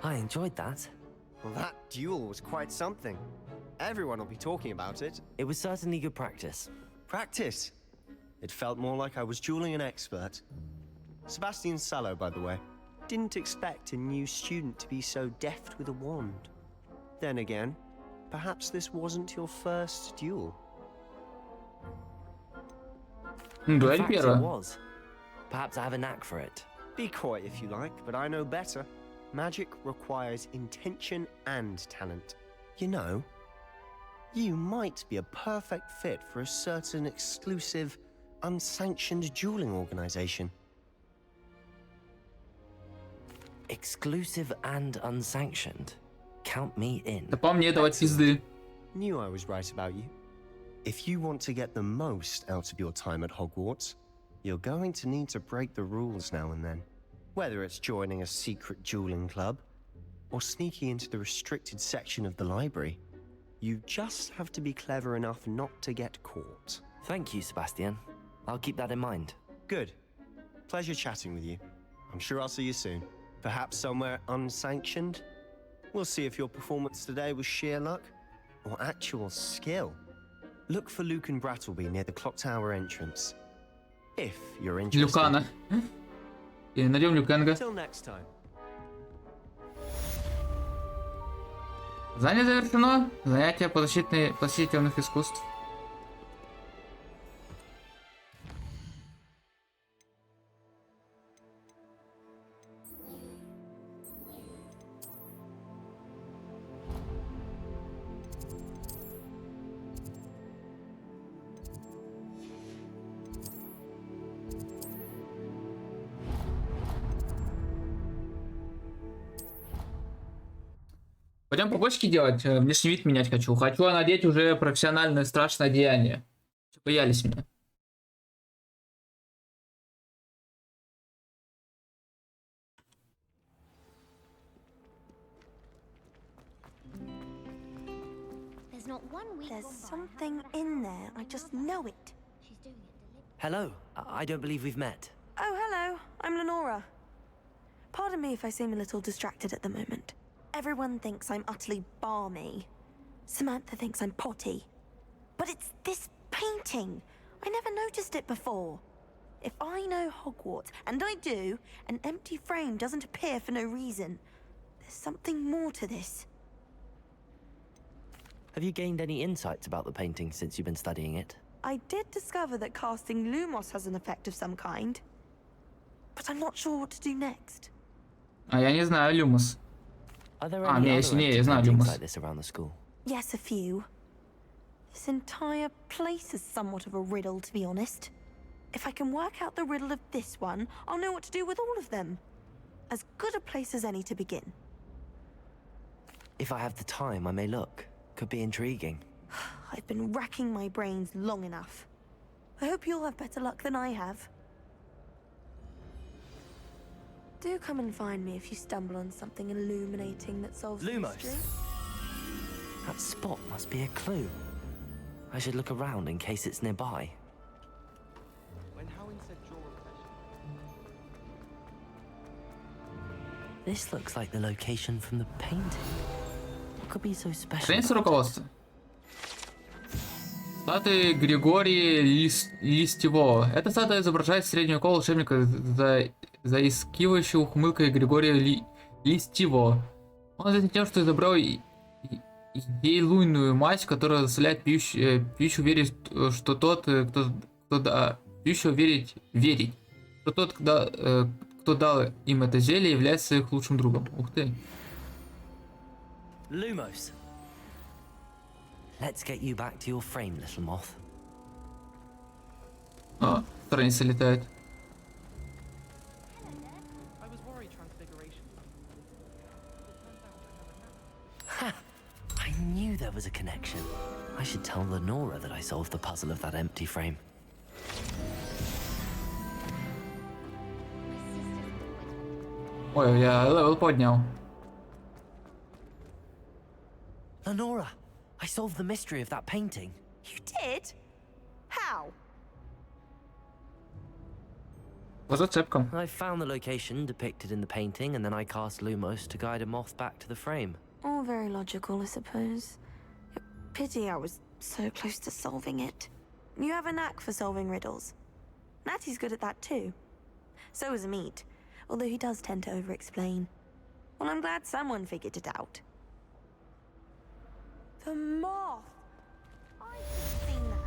I enjoyed that. Well, that duel was quite something. Everyone will be talking about it. It was certainly good practice. Practice? It felt more like I was dueling an expert. Sebastian Sallow, by the way. Didn't expect a new student to be so deft with a wand. Then again, perhaps this wasn't your first duel. In Дуэль fact, it первая. was. Perhaps I have a knack for it. Be coy if you like, but I know better. Magic requires intention and talent. You know, you might be a perfect fit for a certain exclusive, unsanctioned dueling organization. Exclusive and unsanctioned. Count me in. Да по мне давать пизды. Knew I was right about you. If you want to get the most out of your time at Hogwarts, you're going to need to break the rules now and then. Whether it's joining a secret dueling club, or sneaking into the restricted section of the library, you just have to be clever enough not to get caught. Thank you, Sebastian. I'll keep that in mind. Good. Pleasure chatting with you. I'm sure I'll see you soon. Perhaps somewhere unsanctioned? We'll see if your performance today was sheer luck or actual skill. Look for Luke and Brattleby near the clock tower entrance. If you're interested. Люкана. И найдем Люкенга. Till next time. Задание завершено. Занятие по защите темных искусств. Пойдем побочки делать, внешний вид менять хочу. Хочу надеть уже профессиональное страшное одеяние. Боялись меня. There's something in there. I just know it. Hello. I don't believe we've met. Oh, hello. I'm Lenora. Pardon me if I seem a little distracted at the moment. Everyone thinks I'm utterly balmy. Samantha thinks I'm potty. But it's this painting. I never noticed it before. If I know Hogwarts, and I do, an empty frame doesn't appear for no reason. There's something more to this. Have you gained any insights about the painting since you've been studying it? I did discover that casting Lumos has an effect of some kind. But I'm not sure what to do next. А я не знаю Люмос. Are there А, any не, other если не, я empty знаю paintings Люмос. like this around the school? Yes, a few. This entire place is somewhat of a riddle, to be honest. If I can work out the riddle of this one, I'll know what to do with all of them. As good a place as any to begin. If I have the time, I may look. Could be intriguing. I've been racking my brains long enough. I hope you'll have better luck than I have. Do come and find me if you stumble on something illuminating that solves the Lumos. mystery. That spot must be a clue. I should look around in case it's nearby. This looks like the location from the painting. What could be so special? Страница руководства. Статуя Григория Листьевого. Эта статуя изображает средневекового волшебника, заискивающего ухмылкой Григория Листьевого. Он известен тем, что изобрел елуйную мать, которая заставляет пьющего верить, что тот, кто пьющего верить, что тот, кто дал им это зелье, является их лучшим другом. Ух ты. Lumos. Let's get you back to your frame, little moth. А, страница летает. I knew there was a connection. I should tell Lenora that I solved the puzzle of that empty frame. Ой, я левел поднял. Lenora, I solved the mystery of that painting. You did? How? По зацепкам. I found the location depicted in the painting, and then I cast Lumos to guide a moth back to the frame. All very logical, I suppose. Pity I was so close to solving it. You have a knack for solving riddles. Natty's good at that too. So is Amit, although he does tend to over-explain. Well, I'm glad someone figured it out. The moth! I've just seen that.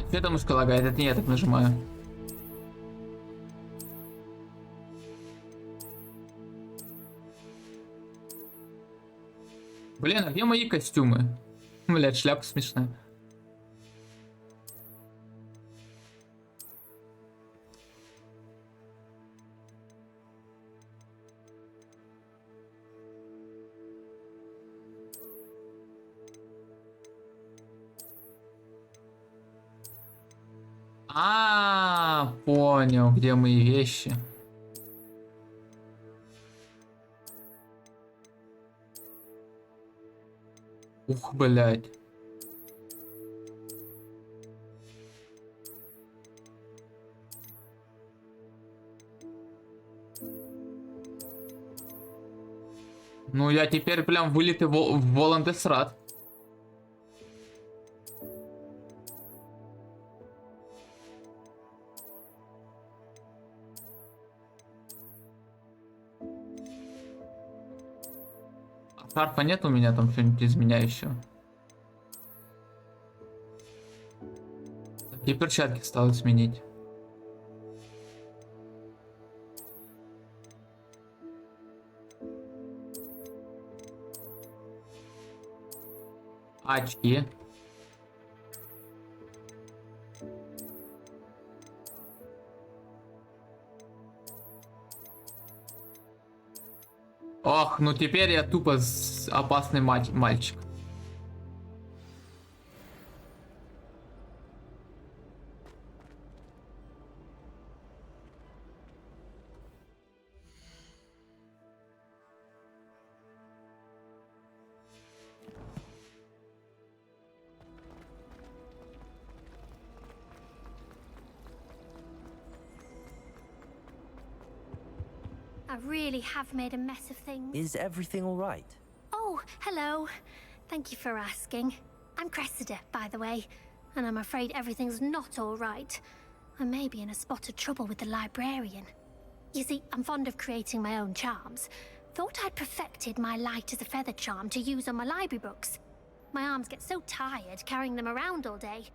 Что-то мышка лагает, это не я так нажимаю. Блин, а где мои костюмы? Блять, шляпа смешная. Понял, где мои вещи. Ух, блядь. Ну, я теперь прям вылитый Волан-де-Срат. Шарфа нет у меня там что-нибудь изменяющего. И перчатки стало сменить. Очки. Ох, ну теперь я тупо опасный мальчик. I really have made a mess of things. Is everything all right? Oh, hello. Thank you for asking. I'm Cressida, by the way, and I'm afraid everything's not all right. I may be in a spot of trouble with the librarian. You see, I'm fond of creating my own charms. Thought I'd perfected my light as a feather charm to use on my library books. My arms get so tired carrying them around all day.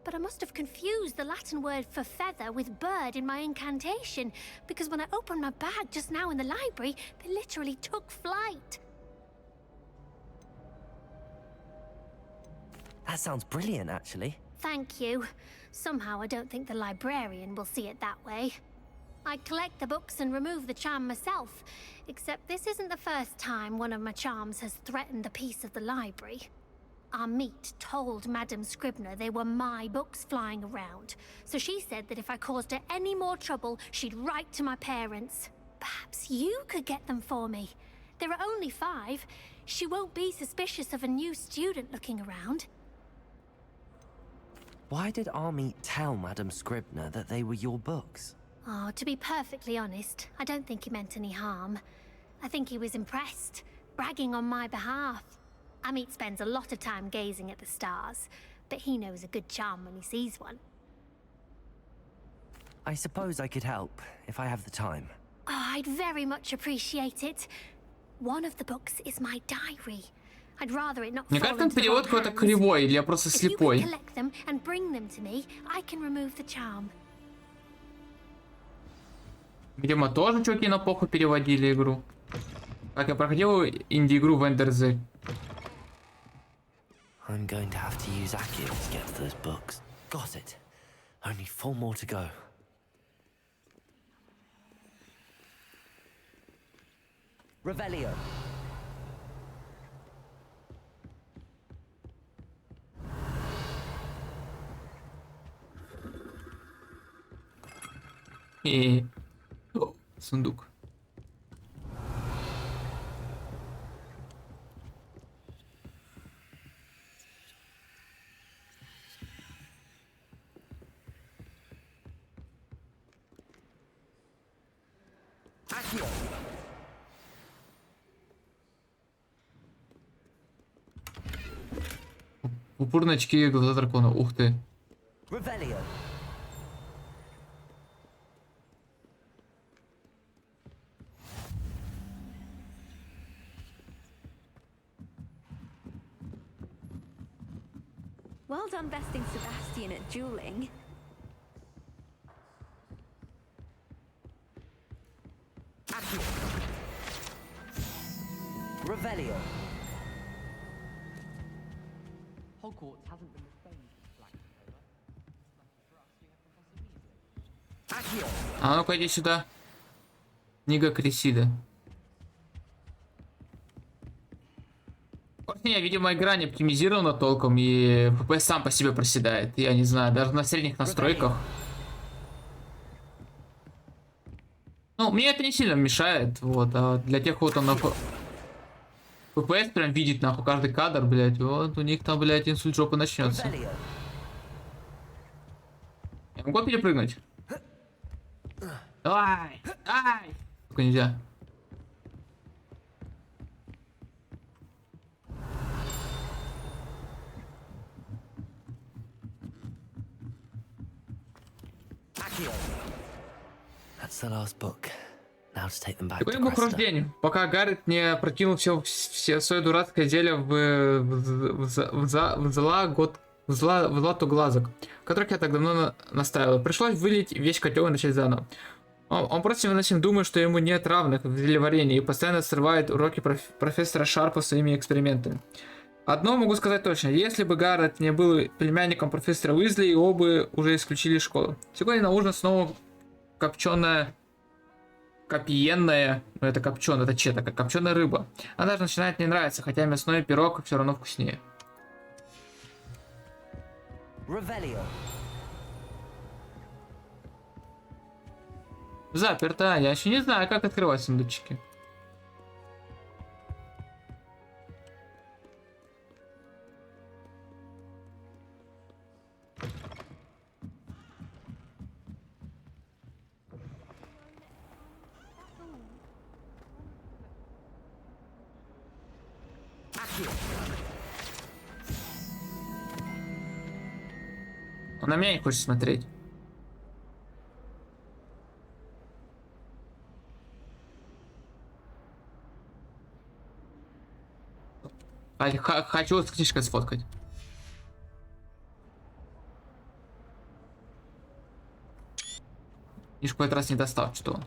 But I must have confused the Latin word for feather with bird in my incantation, because when I opened my bag just now in the library, they literally took flight. That sounds brilliant, actually. Thank you. Somehow I don't think the librarian will see it that way. I collect the books and remove the charm myself, except this isn't the first time one of my charms has threatened the peace of the library. Amit told Madame Scribner they were my books flying around, so she said that if I caused her any more trouble, she'd write to my parents. Perhaps you could get them for me. There are only 5. She won't be suspicious of a new student looking around. Why did Army tell Madame Scribner that they were your books? Oh, to be perfectly honest, I don't think he meant any harm. I think he was impressed, bragging on my behalf. Amit spends a lot of time gazing at the stars, but he knows a good charm when he sees one. I suppose I could help, if I have the time. Oh, I'd very much appreciate it. One of the books is my diary. I'd rather it not Мне fall кажется, into the перевод wrong какой-то hands. кривой, или я просто If you слепой. can collect them and bring them to me, I can remove the charm. Видимо, тоже чуваки на похуй переводили игру. Как я проходил инди-игру Вендерзе. I'm going to have to use Accio to get to those books. Got it. Only 4 more to go. Revelio. И... О, сундук. Accio. Упорные очки глаза дракона. Ух ты. Revelio. Well done besting Sebastian at dueling. Accio. Revelio. Hogwarts hasn't been the same since Black Accio. А ну-ка иди сюда. Книга Крисида. Не, видимо, игра не оптимизирована толком, и FPS сам по себе проседает. Я не знаю, даже на средних настройках. Ну, мне это не сильно мешает, вот, а для тех, кто там на FPS прям видит, нахуй, каждый кадр, блядь, вот, у них там, блядь, инсульт жопы начнется. Я могу перепрыгнуть? Давай, давай! Только нельзя. That's the last book. Now to take them back to Проходим к прохождению. Пока Гаррет не прокинул все свое дурацкое зелье в златоглазок, которых я так давно наставил. Пришлось вылить весь котел и начать заново. Он просто невыносим думает, что ему нет равных в зельеварении и постоянно срывает уроки профессора Шарпа своими экспериментами. Одно могу сказать точно, если бы Гаррет не был племянником профессора Уизли, его бы уже исключили из школы. Сегодня на ужин снова копченая, копиенная, ну это копченая, это че такая, копченая рыба. Она даже начинает мне нравиться, хотя мясной пирог все равно вкуснее. Revelio. Заперто, я еще не знаю, как открывать сундучки. Он на меня не хочет смотреть. Хочу с книжкой сфоткать. Книжку в этот раз не достал, что он.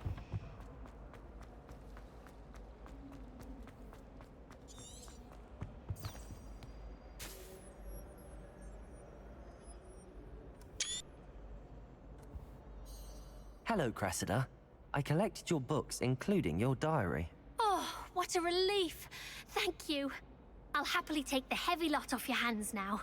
Hello, Cressida. I collected your books, including your diary. Oh, what a relief. Thank you. I'll happily take the heavy lot off your hands now.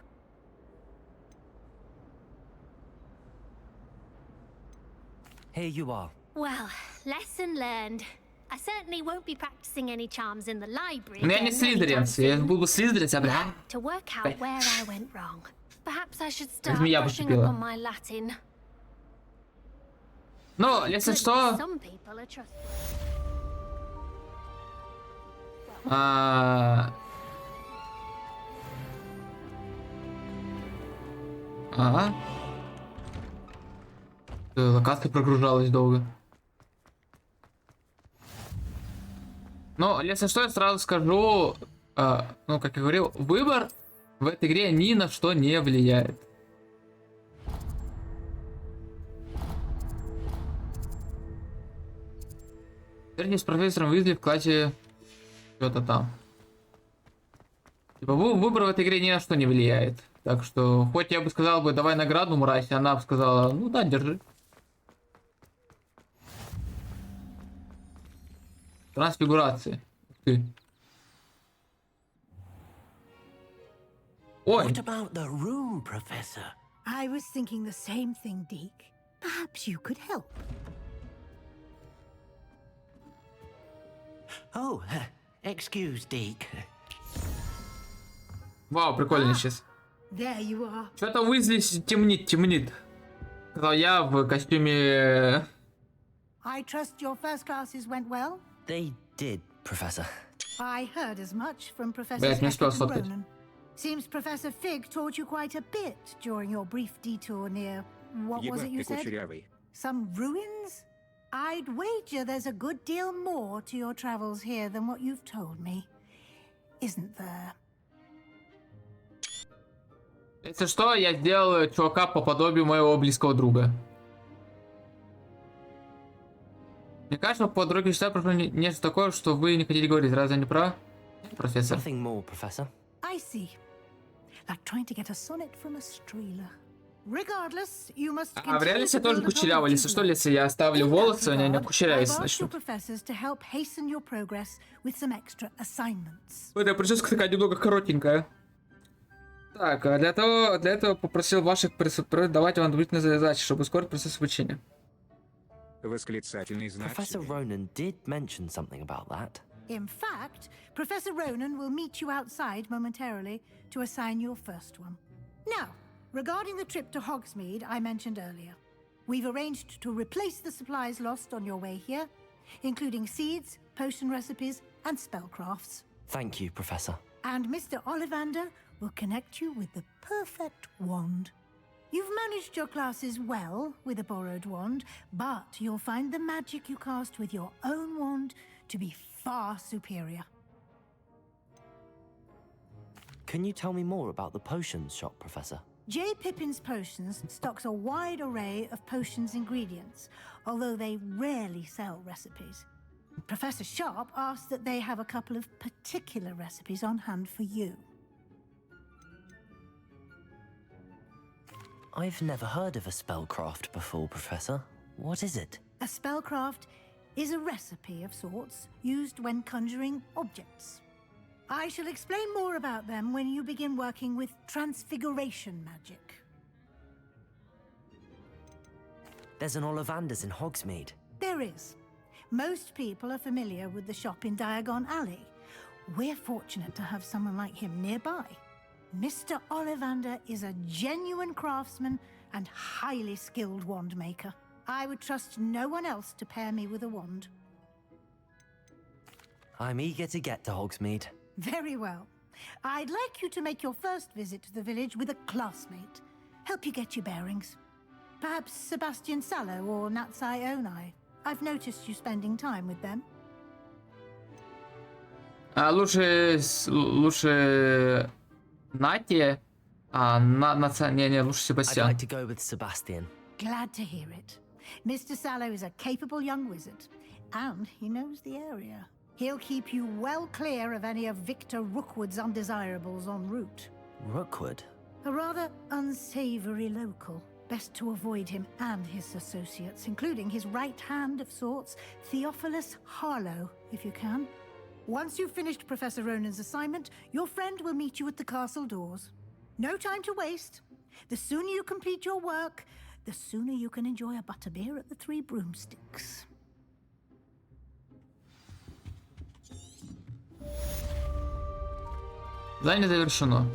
Here you are. Well, lesson learned. I certainly won't be practicing any charms in the library. Ну я не слизеринец, я был бы слизеринец, я бля. To work out where I went wrong. Perhaps I should start Змея brushing up поступила. on my Latin. Ну, если что... Some people are trustworthy. Ага. Локация прогружалась долго. Но, если что, я сразу скажу, ну, как я говорил, выбор в этой игре ни на что не влияет. Вернее, с профессором Уизли в классе что-то там. Типа, выбор в этой игре ни на что не влияет. Так что, хоть я бы сказал бы, давай награду, мразь, она бы сказала, ну да, держи. Трансфигурации. Ты. Ой. What about the room, Professor? I was thinking the same thing, Deke. Perhaps you could help. Oh, excuse, Deke. Вау, прикольно сейчас. There you are. Что-то Уизли темнит. Сказал я в костюме... I trust your first classes went well? They did, Professor. I heard as much from Professor Блять, не успел Stephen сфоткать. Ronan. Seems Professor Fig taught you quite a bit during your brief detour near... What was it you said? Some ruins? I'd wager there's a good deal more to your travels here than what you've told me. Isn't there? Если что, я сделал чувака по подобию моего близкого друга. Мне кажется, по дороге сюда прошло нечто такое, что вы не хотели говорить. Разве не прав, профессор? Nothing more, Professor. I see. Like trying to get a sonnet from a streeler. Regardless, you must А в реальности я тоже кучерявый. Если что, если я оставлю волосы, они не кучерявиться начнут. Эта прическа такая немного коротенькая. Так, а для этого попросил ваших давайте вам дополнительные задачи, чтобы ускорить процесс обучения. Восклицательный знак. Professor Ronan did mention something about that. In fact, Professor Ronan will meet you outside momentarily to assign your first one. Now, regarding the trip to Hogsmeade I mentioned earlier, we've arranged to replace the supplies lost on your way here, including seeds, potion recipes, and spellcrafts. Thank you, Professor. And Mr. Ollivander will connect you with the perfect wand. You've managed your classes well with a borrowed wand, but you'll find the magic you cast with your own wand to be far superior. Can you tell me more about the potions shop, Professor? J. Pippin's Potions stocks a wide array of potions ingredients, although they rarely sell recipes. Professor Sharp asked that they have a couple of particular recipes on hand for you. I've never heard of a spellcraft before, Professor. What is it? A spellcraft is a recipe of sorts used when conjuring objects. I shall explain more about them when you begin working with transfiguration magic. There's an Ollivander's in Hogsmeade. There is. Most people are familiar with the shop in Diagon Alley. We're fortunate to have someone like him nearby. Mr. Ollivander is a genuine craftsman and highly skilled wand maker. I would trust no one else to pair me with a wand. I'm eager to get to Hogsmeade. Very well. I'd like you to make your first visit to the village with a classmate. Help you get your bearings. Perhaps Sebastian Sallow or Natsai Onai. I've noticed you spending time with them. Лучше Нати, не, лучше Себастьян. I'd like to go with Sebastian. Glad to hear it. Mr. Sallow is a capable young wizard, and he knows the area. He'll keep you well clear of any of Victor Rookwood's undesirables en route. Rookwood? A rather unsavory local. Best to avoid him and his associates, including his right hand of sorts, Theophilus Harlow, if you can. Once you've finished Professor Ronan's assignment, your friend will meet you at the castle doors. No time to waste. The sooner you complete your work, the sooner you can enjoy a butterbeer at the Three Broomsticks. Задание завершено.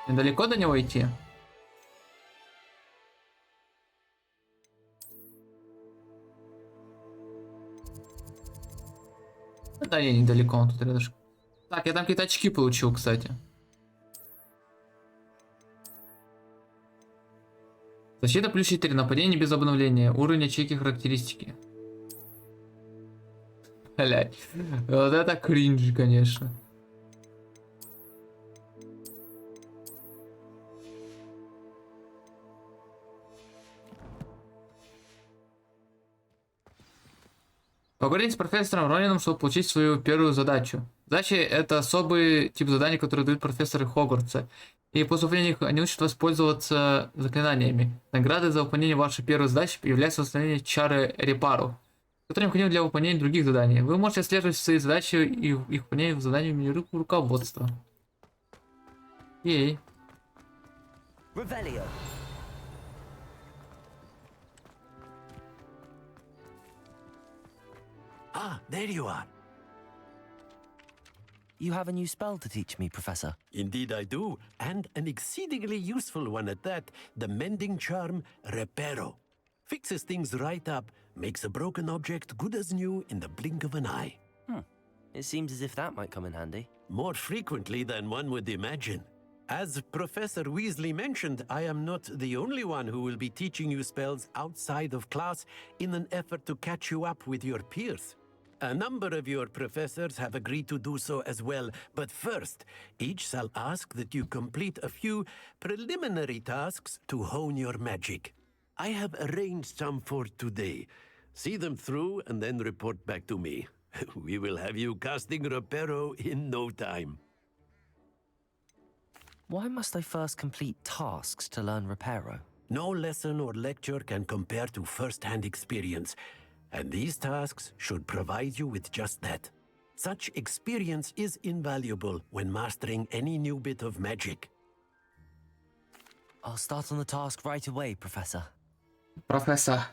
Недалеко до него идти? Да, не, недалеко, он тут рядышком. Так, я там какие-то очки получил, кстати. Защита плюс 4, нападение без обновления, уровень ячейки характеристики. Блять, вот это кринж, конечно. Поговорить с профессором Ронином, чтобы получить свою первую задачу. Задачи — это особый тип заданий, которые дают профессоры Хогвартса. И по вступлению их они учат воспользоваться заклинаниями. Наградой за выполнение вашей первой задачи является восстановление чары Репару, который необходим для выполнения других заданий. Вы можете отслеживать свои задачи и их выполнение в задании в меню руководства. Ей. Revelio. Ah, there you are. You have a new spell to teach me, Professor. Indeed I do, and an exceedingly useful one at that, the mending charm Reparo. Fixes things right up, makes a broken object good as new in the blink of an eye. It seems as if that might come in handy. More frequently than one would imagine. As Professor Weasley mentioned, I am not the only one who will be teaching you spells outside of class in an effort to catch you up with your peers. A number of your professors have agreed to do so as well, but first, each shall ask that you complete a few preliminary tasks to hone your magic. I have arranged some for today. See them through and then report back to me. We will have you casting Reparo in no time. Why must I first complete tasks to learn Reparo? No lesson or lecture can compare to first-hand experience, and these tasks should provide you with just that. Such experience is invaluable when mastering any new bit of magic. I'll start on the task right away, Professor. Professor.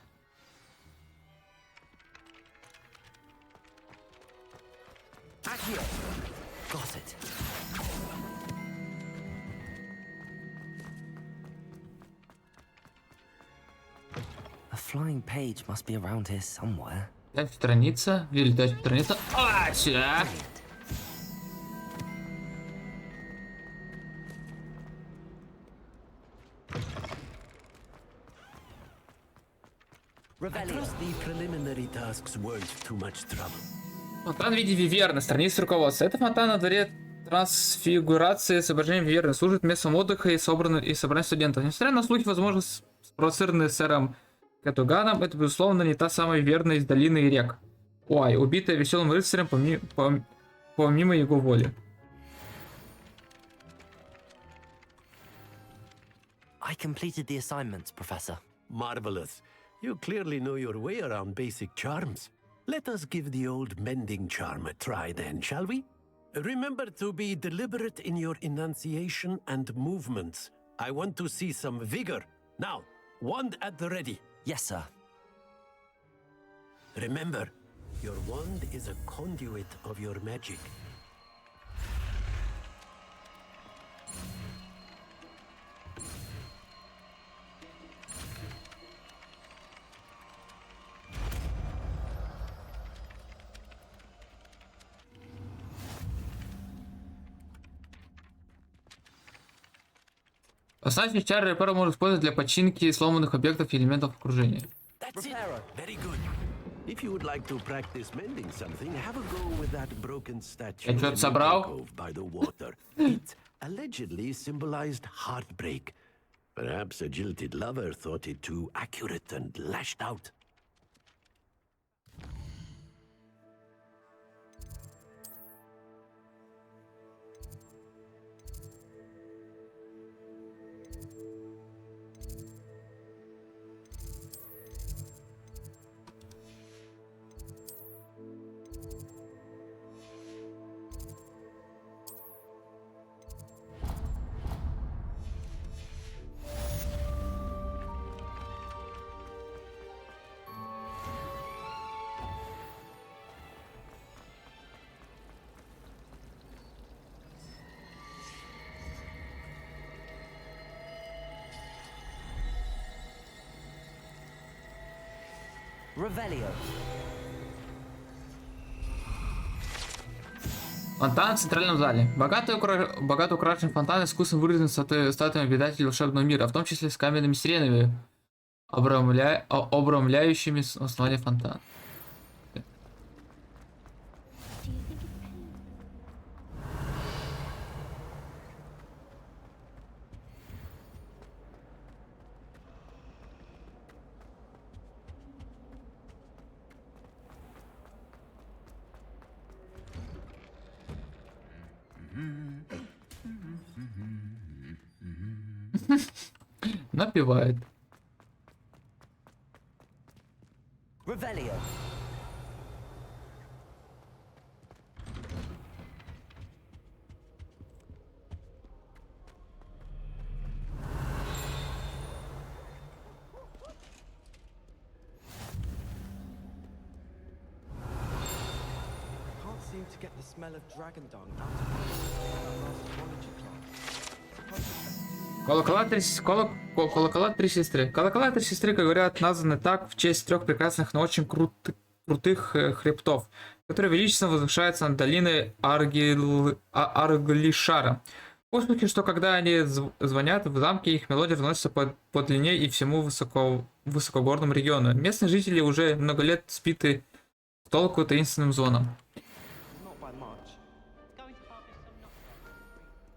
Accio! Got it. A flying page must be around here somewhere. Дать страница, или дать страница. А, сюда. I trust the preliminary tasks weren't too much trouble. Фонтан в виде виверны, страница руководства. Это фонтан на дворе трансфигурации с изображением виверны. Служит местом отдыха и собрания студентов. Несмотря на слухи, возможно, спровоцированные сэром Кэтуганом, это, безусловно, не та самая виверна из долины и рек. Ой, убитая веселым рыцарем помимо его воли. I completed the assignments, Professor. Marvelous. You clearly know your way around basic charms. Let us give the old mending charm a try then, shall we? Remember to be deliberate in your enunciation and movements. I want to see some vigor. Now, wand at the ready. Yes, sir. Remember, your wand is a conduit of your magic. Оснащенный чары Репаро можно использовать для починки сломанных объектов и элементов окружения. That's it. Very good. If you would like to practice mending something, have a go with that broken statue Я что-то собрал? by the water. It allegedly symbolized heartbreak. Perhaps a jilted lover thought it too accurate and lashed out. Revelio. Фонтан в центральном зале. Богато украшен фонтан, искусно вырезан статуями обитателей волшебного мира, в том числе с каменными сиренами, обрамляющими основание фонтана. Напевает. Revelio. Can't seem to get the smell of dragon dung out of my astrology class. Колокола три сестры. Колокола три сестры, как говорят, названы так в честь трех прекрасных, но очень крутых хребтов, которые величественно возвышаются над долиной Арглишара. По слухе, что когда они звонят в замке, их мелодия разносится по длине и всему высокогорному региону. Местные жители уже много лет спиты в толку таинственным звоном.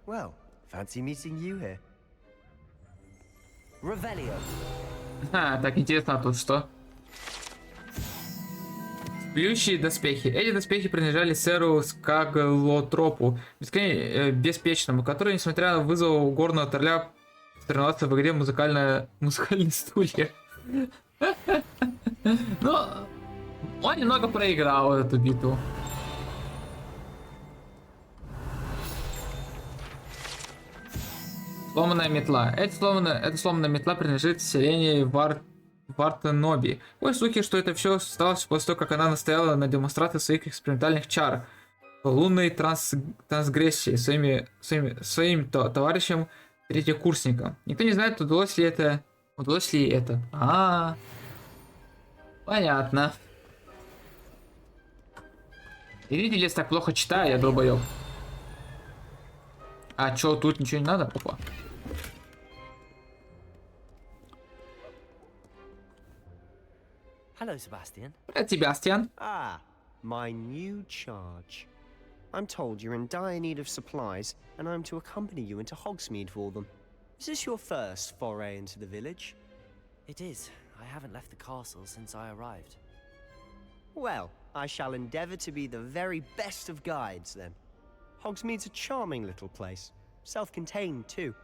Well, fancy meeting you here. Revelio. Так интересно, а тут что? Плющие доспехи. Эти доспехи принадлежали сэру Скаглотропу, беспечному, который, несмотря на вызов у горного тролля, соревновался в игре музыкальные стулья. Но он немного проиграл эту битву. Сломанная метла. Эта сломанная метла принадлежит селению Вартеноби. Ой, слухи, что это все сталось после того, как она настояла на демонстрации своих экспериментальных чар лунной трансгрессии своим товарищам третьекурсникам. Никто не знает, удалось ли это. Понятно. И видите, если так плохо читаю, я долбоёб. А чё, тут ничего не надо? Опа. Hello, Sebastian. Привет, Себастьян. Ah, my new charge. I'm told you're in dire need of supplies, and I'm to accompany you into Hogsmeade for them. Is this your first foray into the village? It is. I haven't left the castle since I arrived. Well, I shall endeavour to be the very best of guides, then. Hogsmeade's a charming little place, self-contained too.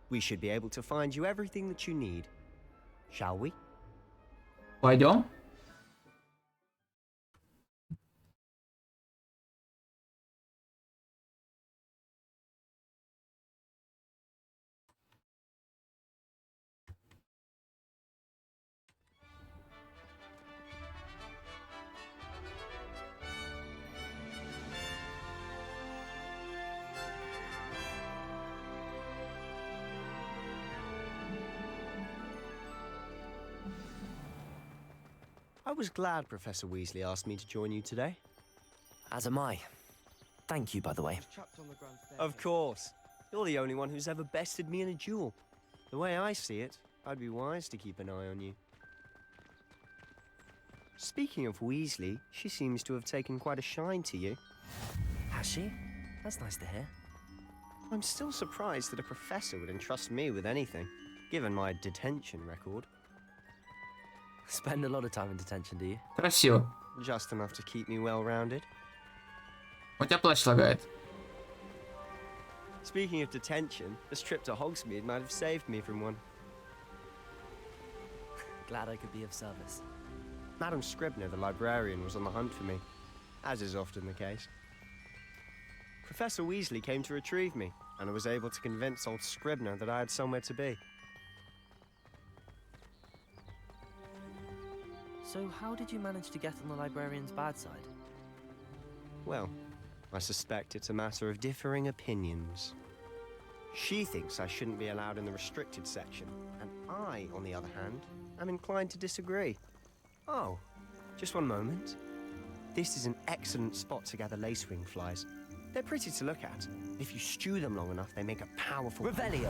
We should be able to find you everything that you need. Shall we? Пойдем. I was glad Professor Weasley asked me to join you today. As am I. Thank you, by the way. Of course. You're the only one who's ever bested me in a duel. The way I see it, I'd be wise to keep an eye on you. Speaking of Weasley, she seems to have taken quite a shine to you. Has she? That's nice to hear. I'm still surprised that a professor would entrust me with anything, given my detention record. Spend a lot of time in detention, do you? Красиво. Just enough to keep me well-rounded. У тебя плащ лагает. Speaking of detention, this trip to Hogsmeade might have saved me from one. Glad I could be of service. Madam Scribner, the librarian, was on the hunt for me, as is often the case. Professor Weasley came to retrieve me, and I was able to convince old Scribner that I had somewhere to be. So how did you manage to get on the librarian's bad side? Well, I suspect it's a matter of differing opinions. She thinks I shouldn't be allowed in the restricted section, and I, on the other hand, am inclined to disagree. Oh, Just one moment. This is an excellent spot to gather lacewing flies. They're pretty to look at. If you stew them long enough, they make a powerful... Revelio.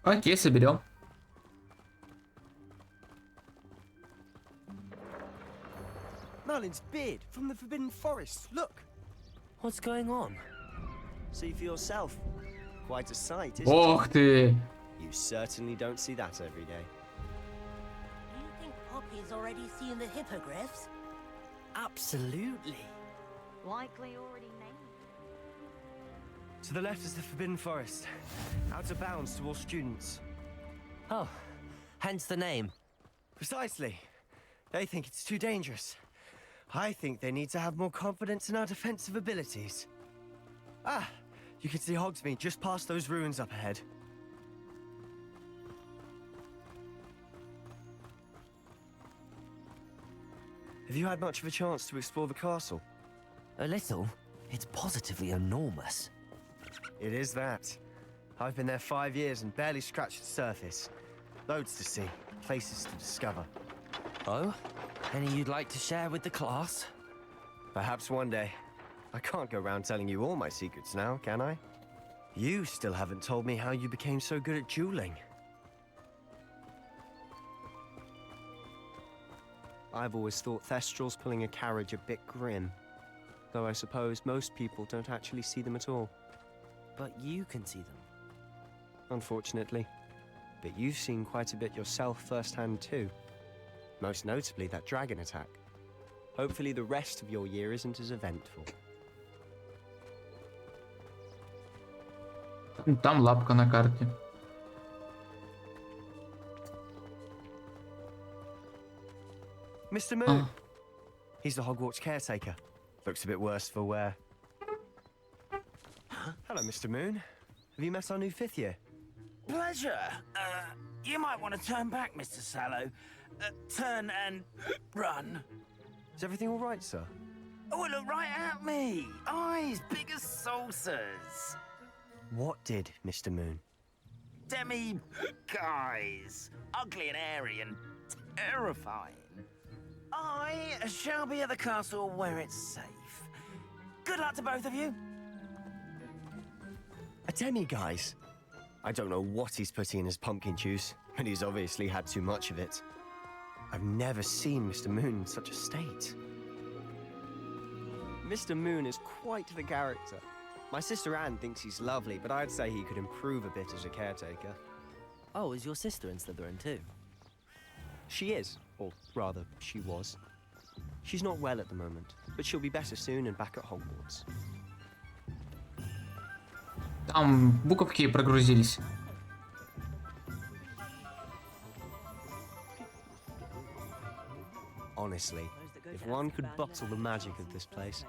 Окей, соберем. Merlin's beard from the Forbidden Forest. Look. What's going on? See for yourself. Quite a sight, isn't Ох it? ты! You certainly don't see that every day. Do you think Poppy's already seen the hippogriffs? Absolutely. Likely already named. To the left is the Forbidden Forest. Out of bounds to all students. Oh, hence the name. Precisely. They think it's too dangerous. I think they need to have more confidence in our defensive abilities. Ah, you can see Hogsmeade just past those ruins up ahead. Have you had much of a chance to explore the castle? A little. It's positively enormous. It is that. I've been there 5 years and barely scratched the surface. Loads to see, places to discover. Oh? Any you'd like to share with the class? Perhaps one day. I can't go around telling you all my secrets now, can I? You still haven't told me how you became so good at dueling. I've always thought Thestrals pulling a carriage a bit grim. Though I suppose most people don't actually see them at all. But you can see them. Unfortunately. But you've seen quite a bit yourself firsthand too. Most notably that dragon attack. Hopefully the rest of your year isn't as eventful. Там лапка на карте. Mr. Moon! He's the Hogwarts caretaker. Looks a bit worse for wear. Hello, Mr. Moon. Have you met our new 5th year? Pleasure. You might want to turn back, Mr. Sallow. Turn and run. Is everything all right, sir? Oh, look right at me. Eyes big as saucers. What did, Mr. Moon? Guys. Ugly and airy and terrifying. I shall be at the castle where it's safe. Good luck to both of you. A demi-guise? I don't know what he's putting in his pumpkin juice, but he's obviously had too much of it. I've never seen Mr. Moon in such a state. Mr. Moon is quite the character. My sister Anne thinks he's lovely, but I'd say he could improve a bit as a caretaker. Oh, is your sister in Slytherin too? She is, or rather, she was. She's not well at the moment, but she'll be better soon and back at Hogwarts. Там буковки прогрузились. Honestly, if one could bottle the magic of this place.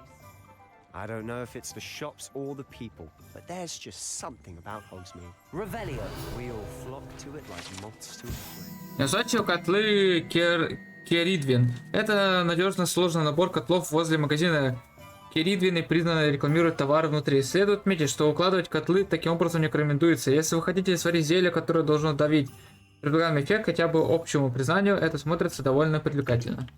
I don't know if it's the shops or the people, but there's just something about Hogsmeade. Revelio. We all flock to it like moths to a flame. Я изучил котлы Керидвин. Это надежно сложный набор котлов возле магазина Керидвин и признанно рекламирует товары внутри. Следует отметить, что укладывать котлы таким образом не рекомендуется. Если вы хотите сварить зелье, которое должно давить предлагаемый эффект хотя бы общему признанию, это смотрится довольно привлекательно.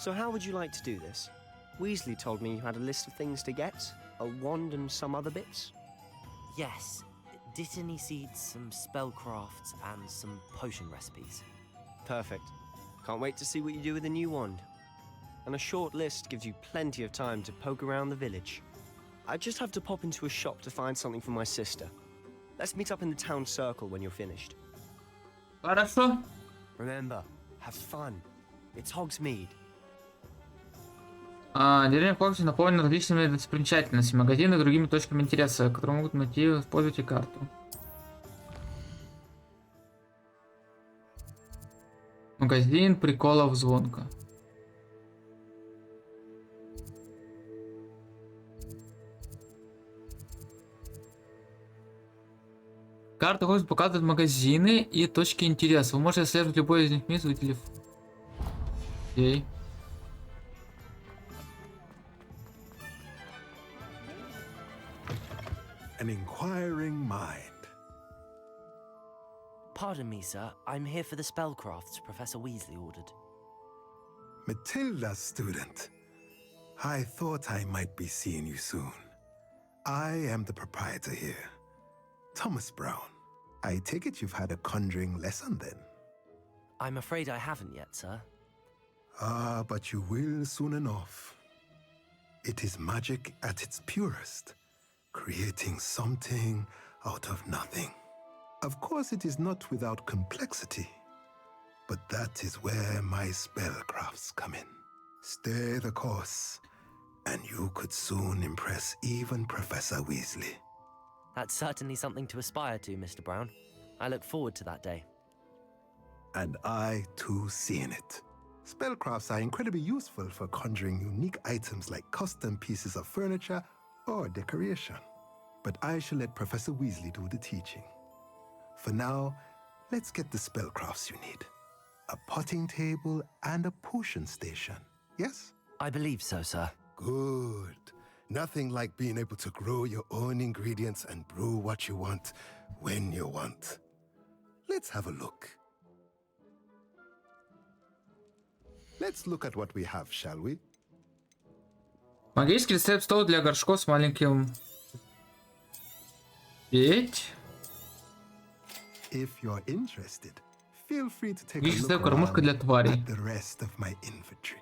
So how would you like to do this? Weasley told me you had a list of things to get, a wand and some other bits. Yes. Dittany seeds, some spellcrafts, and some potion recipes. Perfect. Can't wait to see what you do with the new wand. And a short list gives you plenty of time to poke around the village. I just have to pop into a shop to find something for my sister. Let's meet up in the town circle when you're finished. Хорошо. Remember, have fun. It's Hogsmeade. Деревня Хогвартс наполнена различными достопримечательностями, магазинами и другими точками интереса, которые могут найти, используйте карту. Магазин приколов звонка. Карта Hogwarts показывает магазины и точки интереса. Вы можете отслеживать любой из них вниз, или... Окей. An inquiring mind. Pardon me, sir. I'm here for the spellcrafts Professor Weasley ordered. Matilda, student. I thought I might be seeing you soon. I am the proprietor here, Thomas Brown. I take it you've had a conjuring lesson then? I'm afraid I haven't yet, sir. Ah, but you will soon enough. It is magic at its purest, creating something out of nothing. Of course, it is not without complexity, but that is where my spellcrafts come in. Stay the course, and you could soon impress even Professor Weasley. That's certainly something to aspire to, Mr. Brown. I look forward to that day. And I, too, see in it. Spellcrafts are incredibly useful for conjuring unique items like custom pieces of furniture or decoration. But I shall let Professor Weasley do the teaching. For now, let's get the spellcrafts you need. A potting table and a potion station, yes? I believe so, sir. Good. Nothing like being able to grow your own ingredients and brew what you want when you want. Let's have a look. Let's look at what we have, shall we? Магический рецепт стола для горшков с маленьким... Петь. If you're interested, feel free to take a Магический look рецепт кормушка для тварей. at the rest of my inventory.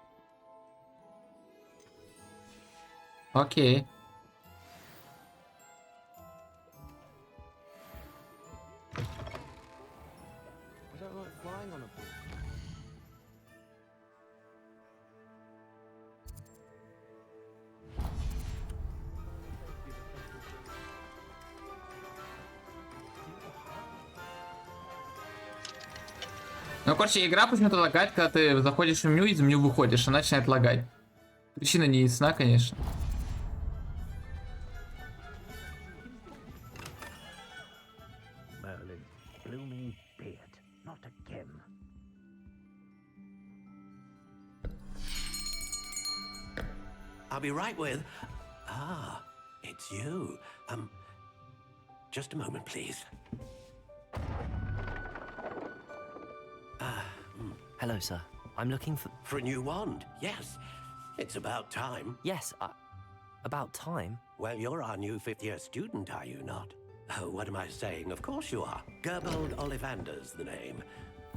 Окей. I don't like flying on a boat. Ну, короче, игра почему-то лагает, когда ты заходишь в меню и из меню выходишь, она начинает лагать. Причина не ясна, конечно. Merlin, blooming beard, not again. I'll be right with... Ah, it's you. Just a moment, please. Hello, sir. I'm looking for... For a new wand, yes. It's about time. Yes, about time? Well, you're our new fifth-year student, are you not? Oh, what am I saying? Of course you are. Gerbold Ollivander's the name.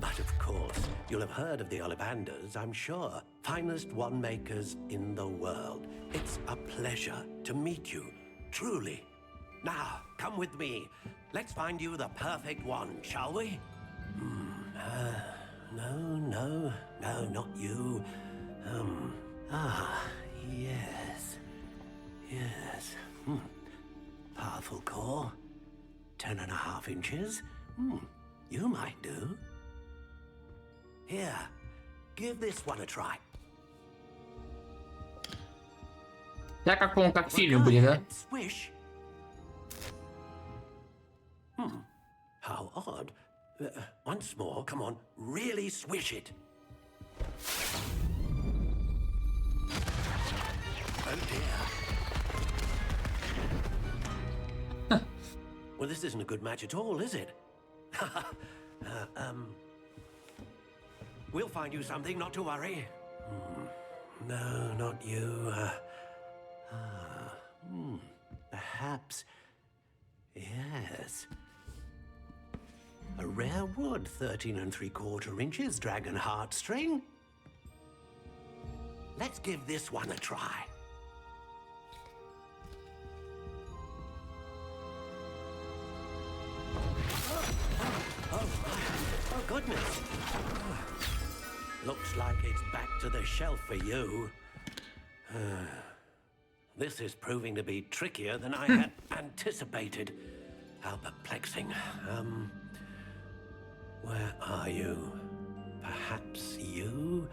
But of course, you'll have heard of the Ollivanders, I'm sure. Finest wand makers in the world. It's a pleasure to meet you, truly. Now, come with me. Let's find you the perfect wand, shall we? No, not you. Yes. Powerful core. 10.5 inches. You might do. Here, give this one a try. Я как помню, как в фильме были, да? Swish. How odd. Once more, come on, really swish it. Oh dear. Well, this isn't a good match at all, is it? We'll find you something, not to worry. No, not you. Perhaps. Yes. A rare wood, 13 3/4 inches, dragon heartstring. Let's give this one a try. Oh, goodness. Looks like it's back to the shelf for you. This is proving to be trickier than I had anticipated. How perplexing. Where are you? Perhaps you?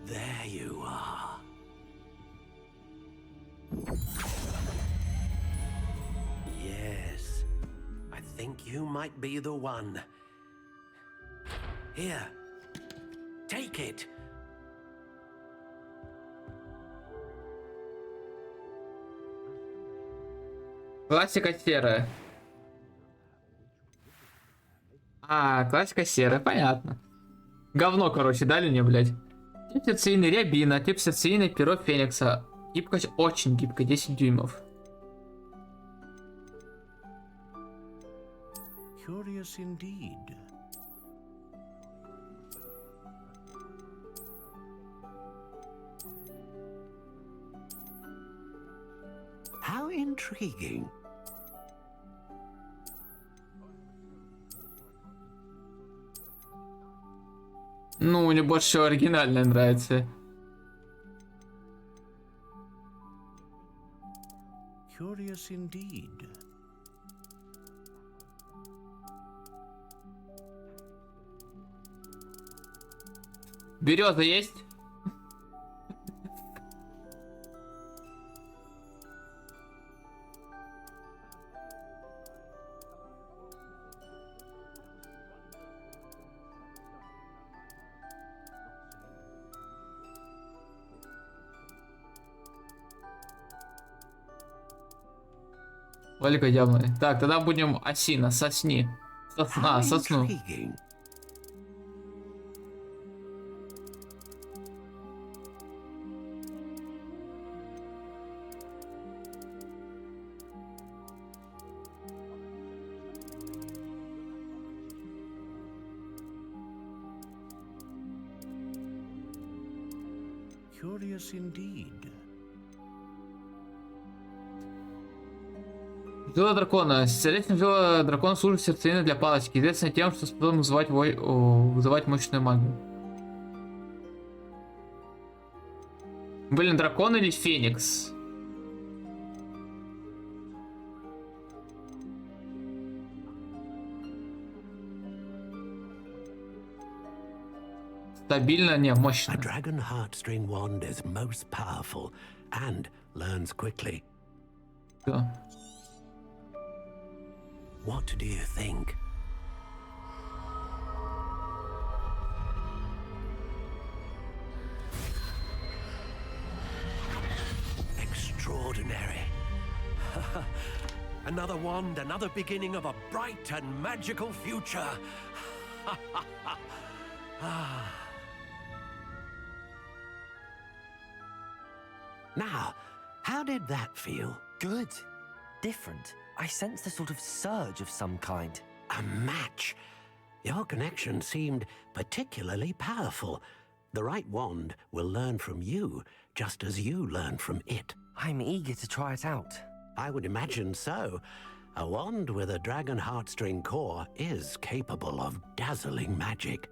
There you are. Yes, you might be the one. Here, take it. Классика серая. А, классика серая, понятно. Говно, короче, дали мне, блядь. Тип сердцевины рябина, тип сердцевины перо феникса. Гибкость очень гибкая, 10 дюймов. Curious indeed. How intriguing. Ну, мне больше всего оригинальное нравится. Curious indeed. Береза есть? Валика явно. Так, тогда будем осина, сосни. Сосна, сосну. Curious indeed. Жила дракона. Сердечная жила дракона служит сердцевиной для палочки, известна тем, что способен вызывать мощную магию. Блин, дракон или феникс? Стабильно, не, мощно. A dragon heartstring wand is most powerful and learns quickly. Да. What do you think? Extraordinary. Another wand, another beginning of a bright and magical future. Now, how did that feel? Good. Different. I sensed a sort of surge of some kind. A match. Your connection seemed particularly powerful. The right wand will learn from you, just as you learn from it. I'm eager to try it out. I would imagine so. A wand with a dragon heartstring core is capable of dazzling magic.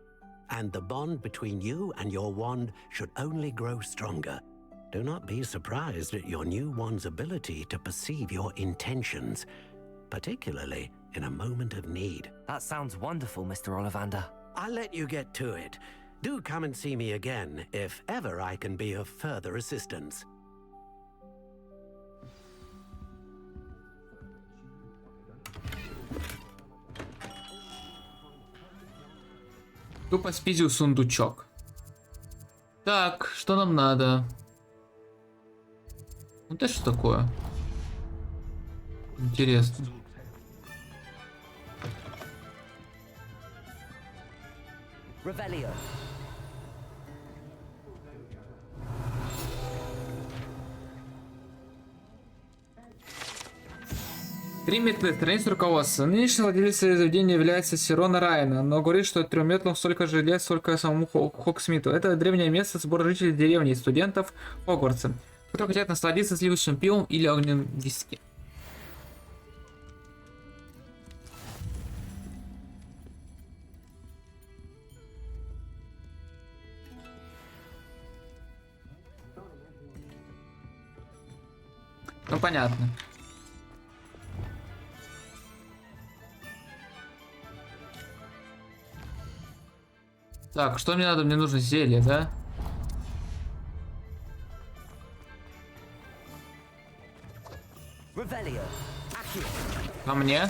And the bond between you and your wand should only grow stronger. Do not be surprised at your new wand's ability to perceive your intentions, particularly in a moment of need. That sounds wonderful, Mr. Ollivander. I'll let you get to it. Do come and see me again if ever I can be of further assistance. Тупо спиздил сундучок. Так, что нам надо? Вот это что такое? Интересно. Revelio. Три метлы, страница руководства. Нынешний владелец заведения является Сирона Райна, но говорит, что 3 метлам столько же лет, сколько самому Хоксмиту. Это древнее место сбора жителей деревни и студентов Хогвартса, которые хотят насладиться сливочным пивом или огненным виски. Ну понятно. Так, что мне надо? Мне нужно зелье, да? Revelio. А мне?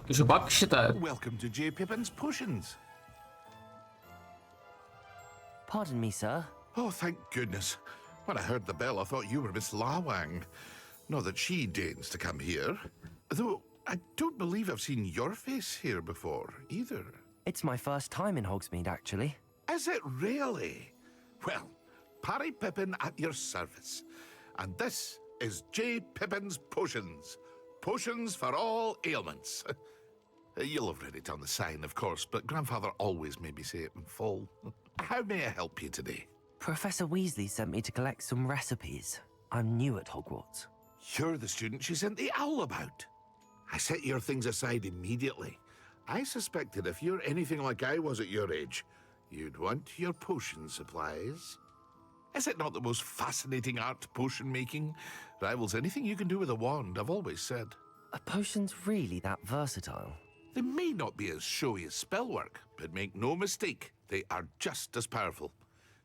Еще бабки считают. Welcome to J. Pippin's Potions. Pardon me, sir. Oh, thank goodness. When I heard the bell, I thought you were Miss Lawang. Not that she deigns to come here. Though, I don't believe I've seen your face here before, either. It's my first time in Hogsmeade, actually. Is it really? Well, Parry Pippin at your service. And this is J. Pippin's Potions. Potions for all ailments. You'll have read it on the sign, of course, but Grandfather always made me say it in full. How may I help you today? Professor Weasley sent me to collect some recipes. I'm new at Hogwarts. You're the student she sent the owl about. I set your things aside immediately. I suspected if you're anything like I was at your age, you'd want your potion supplies. Is it not the most fascinating art, potion making? Rivals anything you can do with a wand, I've always said. Are potions really that versatile? They may not be as showy as spellwork, but make no mistake, they are just as powerful.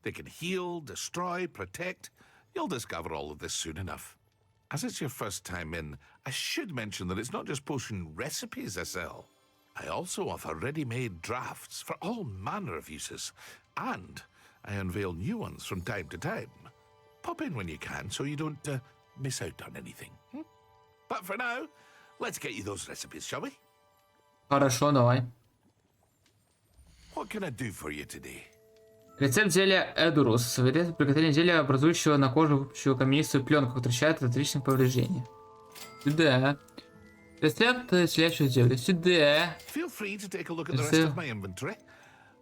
They can heal, destroy, protect. You'll discover all of this soon enough. As it's your first time in, I should mention that it's not just potion recipes I sell. I also offer ready-made drafts for all manner of uses, and I unveil new ones from time to time. Pop in when you can so you don't miss out on anything. But for now, let's get you those recipes, shall we? Хорошо, давай. What can I do for you today? Рецепт зелья Эдурус. Рецепт приготовления зелья, образующего на кожу общую каменистую пленку, которая защищает от различных повреждений. Сюда. Рецепт исцеляющего зелья. Сюда. Feel free to take a look at the rest of my inventory,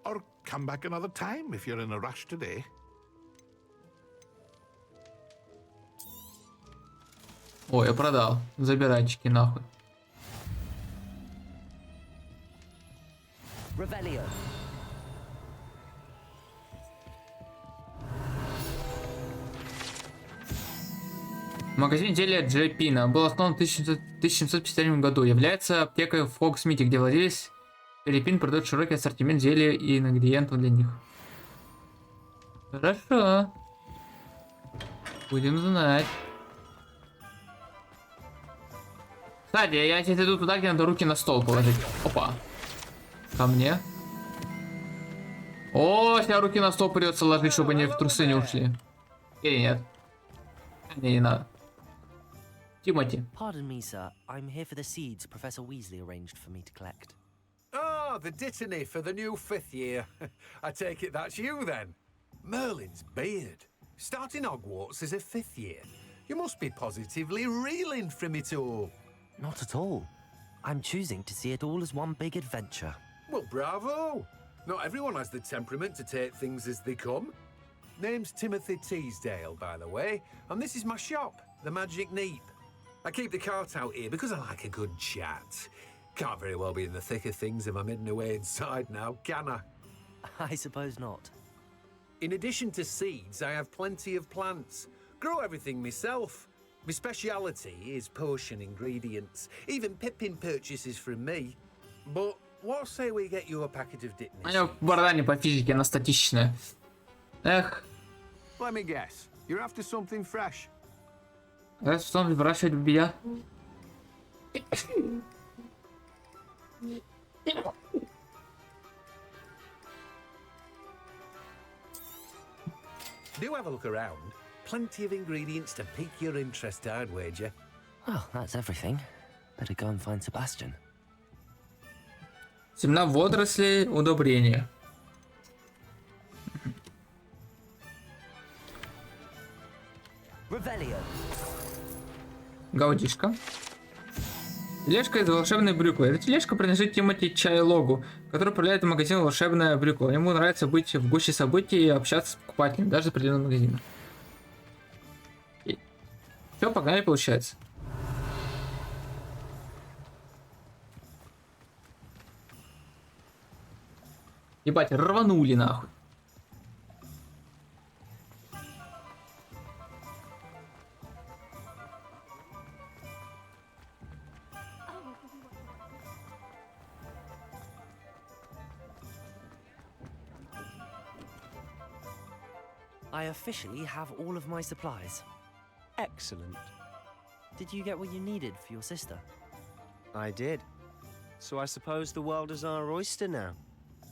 or come back another time if you're in a rush today. Ой, я продал. Забирайчики нахуй. Revelio. Магазин зелья Джейпина был основан в 1753 году. Является аптекой в Хогсмите, где владелец Филиппин продает широкий ассортимент зелий и ингредиентов для них. Хорошо. Будем знать. Кстати, я сейчас иду туда, где надо руки на стол положить. Опа. Ко мне. О, сейчас руки на стол придется ложить, чтобы они в трусы не ушли. Или нет? Не надо. Тимати. Pardon me, sir. I'm here for the seeds Professor Weasley arranged for me to collect. Ah, the dittany for the new 5th year. I take it that's you then. Merlin's beard. Starting Hogwarts as a 5th year. You must be positively reeling from it all. Not at all. I'm choosing to see it all as one big adventure. Well, bravo. Not everyone has the temperament to take things as they come. Name's Timothy Teasdale, by the way, and this is my shop, the Magic Neep. I keep the cart out here because I like a good chat. Can't very well be in the thick of things if I'm hidden away inside now, can I? I suppose not. In addition to seeds, I have plenty of plants. Grow everything myself. My speciality is potion ingredients. Even Pippin purchases from me. But what say we get you a packet of dittany? У него борода не по физике, она статичная. Эх. Let me guess. You're after something fresh. Раз что он выращивать бия. Do have a look around. Plenty of ingredients to pique your interest, I'd wager. Well, that's everything. Better go and find Sebastian. Семена водорослей, удобрения. Revelio. Гаудишка. Тележка из волшебной брюквы. Эта тележка принадлежит Тимоти Чайлогу, который управляет магазином «Волшебная брюква». Ему нравится быть в гуще событий и общаться с покупателями, даже в определенном магазине. Все, погнали, получается. Ебать, рванули нахуй. I officially have all of my supplies. Excellent. Did you get what you needed for your sister? I did. So I suppose the world is our oyster now.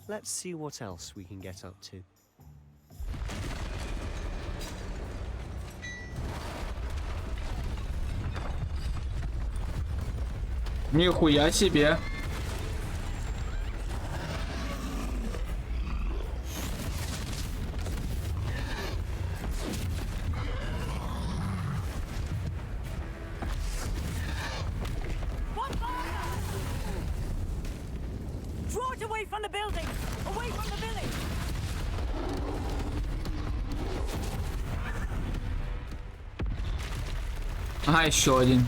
Let's see what else we can get up to. Нихуя себе. Draw it away from the building! Away from the village! Ага, еще один.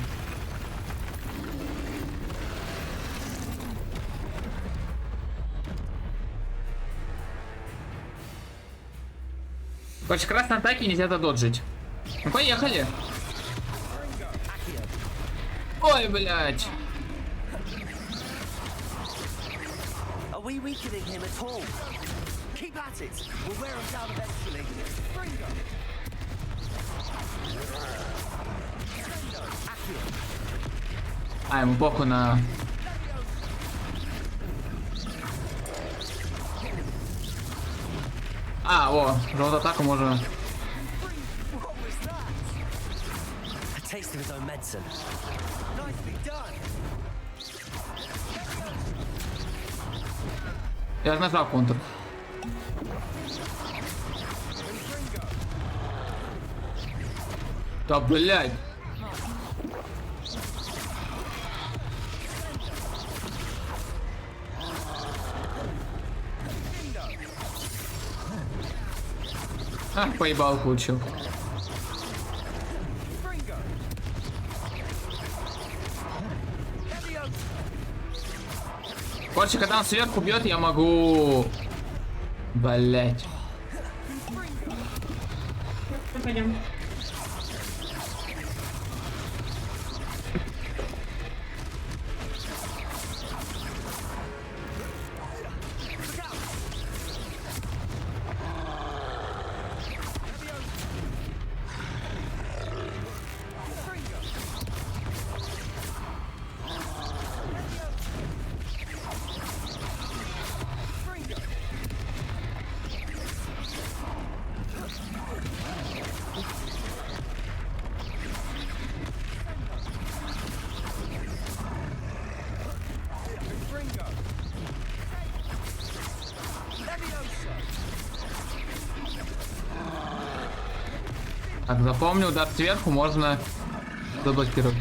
Короче, красной атаки нельзя дододжить. Ну, поехали. Ой, блядь. Are we weakening him at all? Keep at it. We'll wear him down eventually. А, ему похуй на... А, о, желтую атаку можно... A taste of his own medicine. Nicely done. Я же нажал контур. Да, блядь. Ах, поебал, получил. Короче, когда он сверху бьет, я могу... Блять. Пойдем. Так, запомнил, удар сверху можно заблокировать.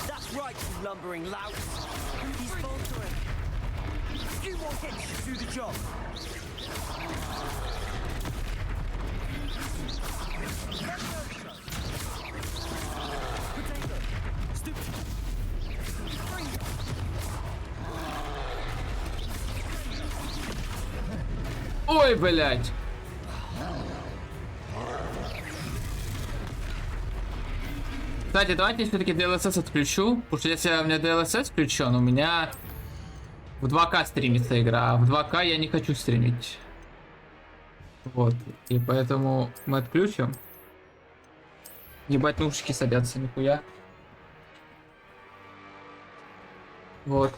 That's right, you lumbering lout. He's faltering. Few more hits should do the job. Ой, блядь. Кстати, давайте все-таки DLSS отключу, потому что если у меня DLSS включен, у меня в 2К стримится игра, а в 2К я не хочу стримить. Вот, и поэтому мы отключим. Ебать, наушники садятся, нихуя. Вот.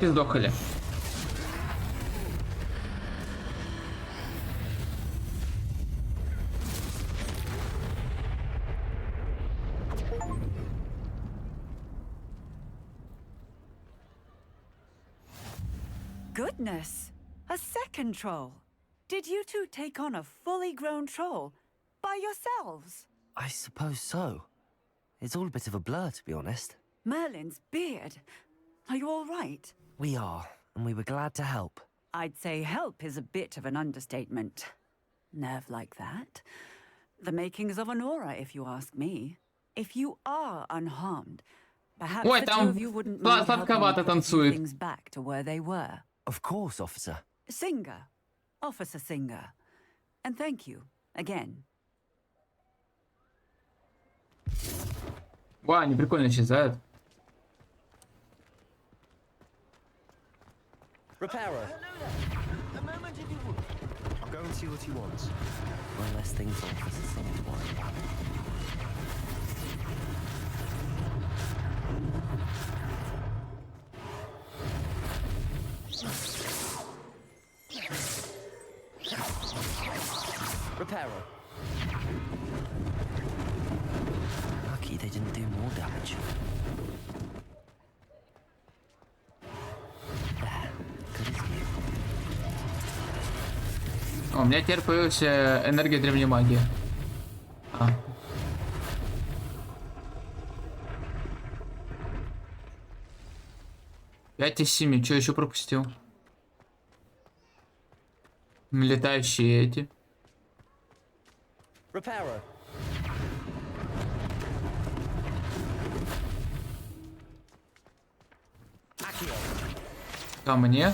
Сдохли. Goodness! A second troll! Did you two take on a fully grown troll by yourselves? I suppose so. It's all a bit of a blur, to be honest. Merlin's beard. Are you all right? We are, and we were glad to help. I'd say help is a bit of an understatement. Nerve like that. The makings of an aura, if you ask me. If you are unharmed, Perhaps Ой, the two там of you wouldn't mind helping me сладковато put a few танцует. things back to where they were. Of course, officer. Singer. Officer Singer. And thank you, again. Ва, они прикольно исчезают. Repairer. A moment if you would. I'll go and see what he wants. One less thing for Officer Singer to worry about. Repairer. Lucky they didn't do more damage. There, good as new. О, у меня теперь появилась энергия древней магии. А. Пять из 7. Что еще пропустил? Летающие эти. Repairer. Ко мне.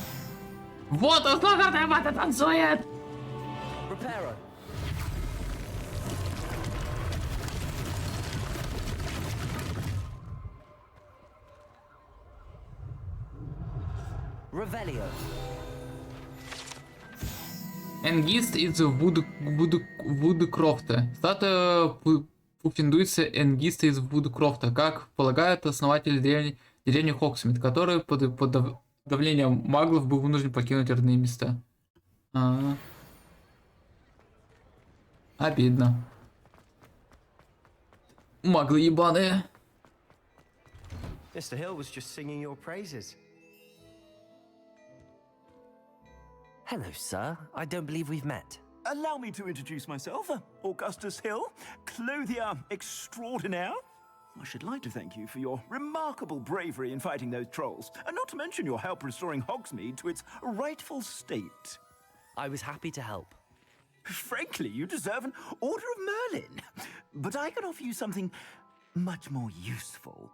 Вот он, лазерная вата танцует! Repairer. Revelio. Энгист из Вудкрофта. Статуя пуффиндуется Энгиста из Вудкрофта, как полагают основатели деревни Хоксмит, который под давлением маглов был вынужден покинуть родные места. Обидно. Маглы ебаные. Mr. Hill was just singing your praises. Hello, sir. I don't believe we've met. Allow me to introduce myself, Augustus Hill, clothier extraordinaire. I should like to thank you for your remarkable bravery in fighting those trolls, and not to mention your help restoring Hogsmeade to its rightful state. I was happy to help. Frankly, you deserve an Order of Merlin. But I can offer you something much more useful.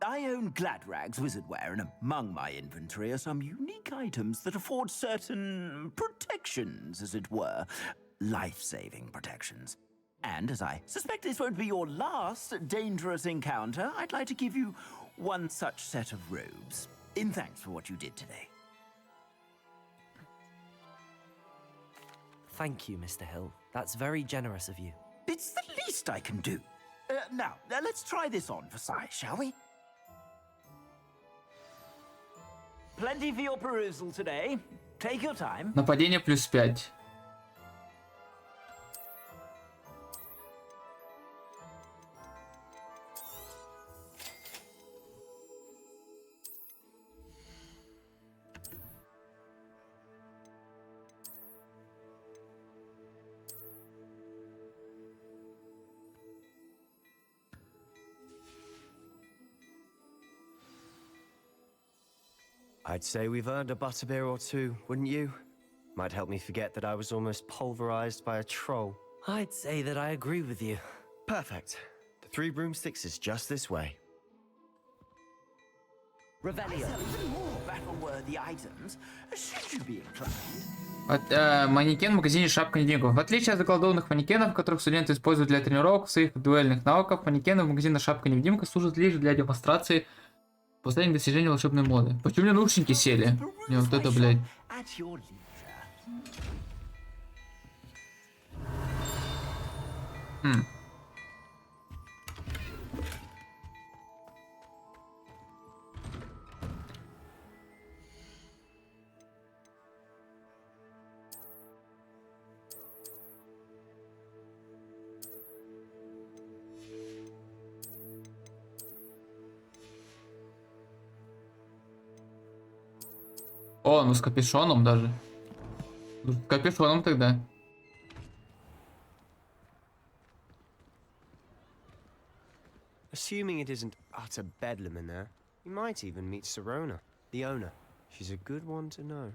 I own Gladrag's wizardware, and among my inventory are some unique items that afford certain protections, as it were. Life-saving protections. And as I suspect this won't be your last dangerous encounter, I'd like to give you one such set of robes, in thanks for what you did today. Thank you, Mr. Hill. That's very generous of you. It's the least I can do. Now, let's try this on for size, shall we? Plenty for your perusal today. Take your time. Нападение плюс 5. I'd say we've earned a butterbeer or two, wouldn't you? Might help me forget that I was almost pulverized by a troll. I'd say that I agree with you. Perfect. The 3 broomsticks is just this way. Revelio. Even more battle-worthy items, should you be inclined. Манекен в магазине шапка-невидимков. В отличие от заколдованных манекенов, которых студенты используют для тренировок своих дуэльных навыков, манекены в магазине шапка-невидимка служат лишь для демонстрации последних достижений волшебной моды. Почему у меня наушники сели? Не, вот это, блядь. О, ну с капюшоном даже. С капюшоном тогда. Assuming it isn't utter bedlam in there, you might even meet Sirona, the owner. She's a good one to know.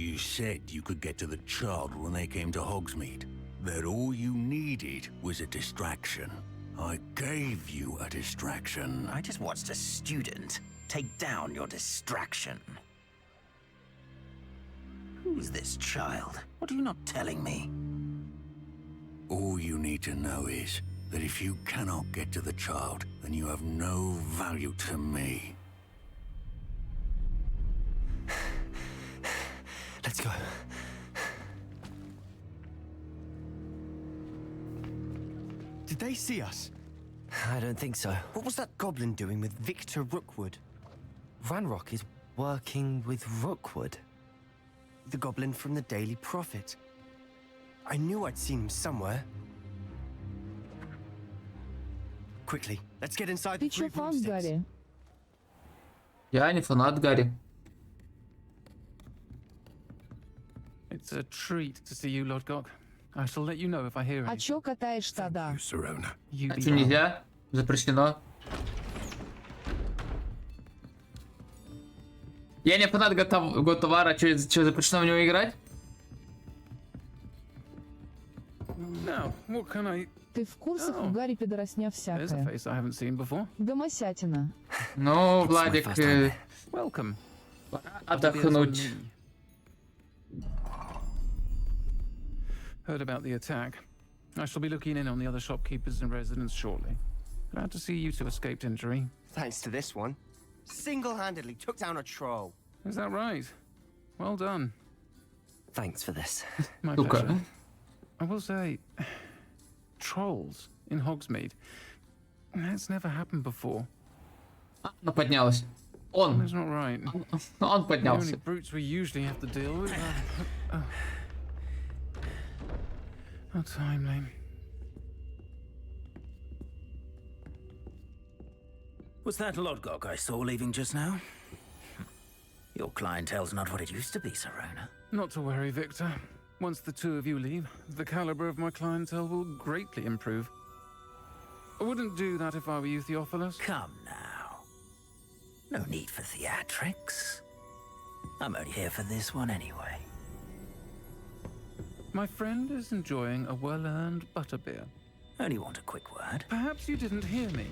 You said you could get to the child when they came to Hogsmeade. That all you needed was a distraction. I gave you a distraction. I just watched a student take down your distraction. Who's this child? What are you not telling me? All you need to know is that if you cannot get to the child, then you have no value to me. Let's go. Did they see us? I don't think so. What was that goblin doing with Victor Rookwood? Ranrock is working with Rookwood. The goblin from the Daily Prophet. I knew I'd seen him somewhere. Quickly, let's get inside the three broomsticks. Я не фанат Гарри. It's a treat to see you, Lodgok. I shall let you know if I hear А anything. чё катаешь тогда? Serona. You А be что, нельзя? Запрещено. Я не фанат Готовара, что запрещено в него играть? Now, what can I... Ты в курсах, у Гарри пидоросня There's a всякая. face I haven't seen before. Домосятина. Ну, Владик, Welcome. пора отдохнуть. Heard about the attack. I shall be looking in on the other shopkeepers and residents shortly. Glad to see you two escaped injury. Thanks to this one. Single-handedly took down a troll. Is that right? Well done. Thanks for this. My Сука. pleasure. I will say, trolls in Hogsmeade. That's never happened before. Она поднялась. Он. That's not right. Он The only поднялся. brutes we usually have to deal with are... How timely. Was that Lodgok I saw leaving just now? Your clientele's not what it used to be, Serona. Not to worry, Victor. Once the two of you leave, the caliber of my clientele will greatly improve. I wouldn't do that if I were you, Theophilus. Come now. No need for theatrics. I'm only here for this one anyway. My friend is enjoying a well-earned butterbeer. Only want a quick word. Perhaps you didn't hear me.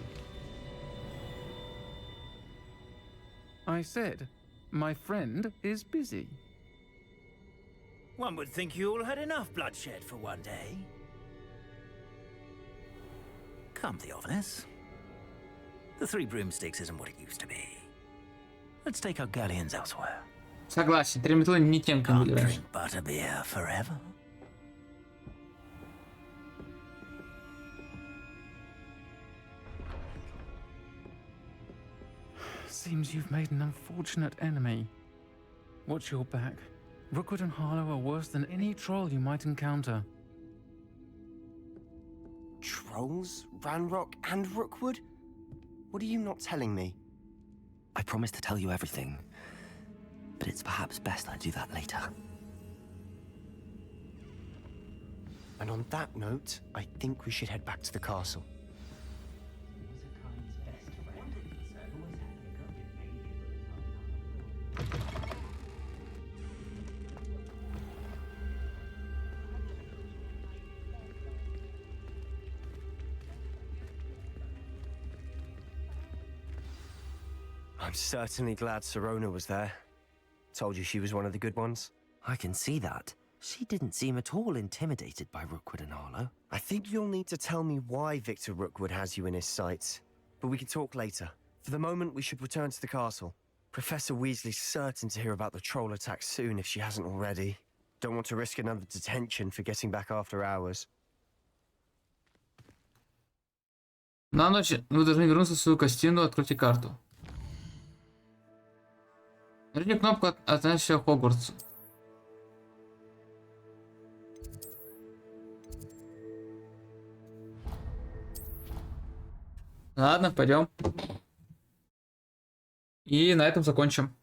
I said, my friend is busy. One would think you all had enough bloodshed for one day. Come, Theophilus. The Three Broomsticks isn't what it used to be. Let's take our galleons elsewhere. Согласен, три метлы не тем, кем были Can't раньше. drink butterbeer forever. Seems you've made an unfortunate enemy. Watch your back. Rookwood and Harlow are worse than any troll you might encounter. Trolls? Ranrock and Rookwood? What are you not telling me? I promise to tell you everything, but it's perhaps best I do that later. And on that note, I think we should head back to the castle. I'm certainly glad Serona was there. Told you she was one of the good ones. I can see that. She didn't seem at all intimidated by Rookwood and Harlow. I think you'll need to tell me why Victor Rookwood has you in his sights. But we can talk later. For the moment, we should return to the castle. Professor Weasley's certain to hear about the troll attack soon if she hasn't already. Don't want to risk another detention for getting back after hours. На ночь вы должны вернуться в свою гостиную, откройте карту. Нажмите кнопку, относящуюся к Хогвартсу. Ладно, пойдем. И на этом закончим.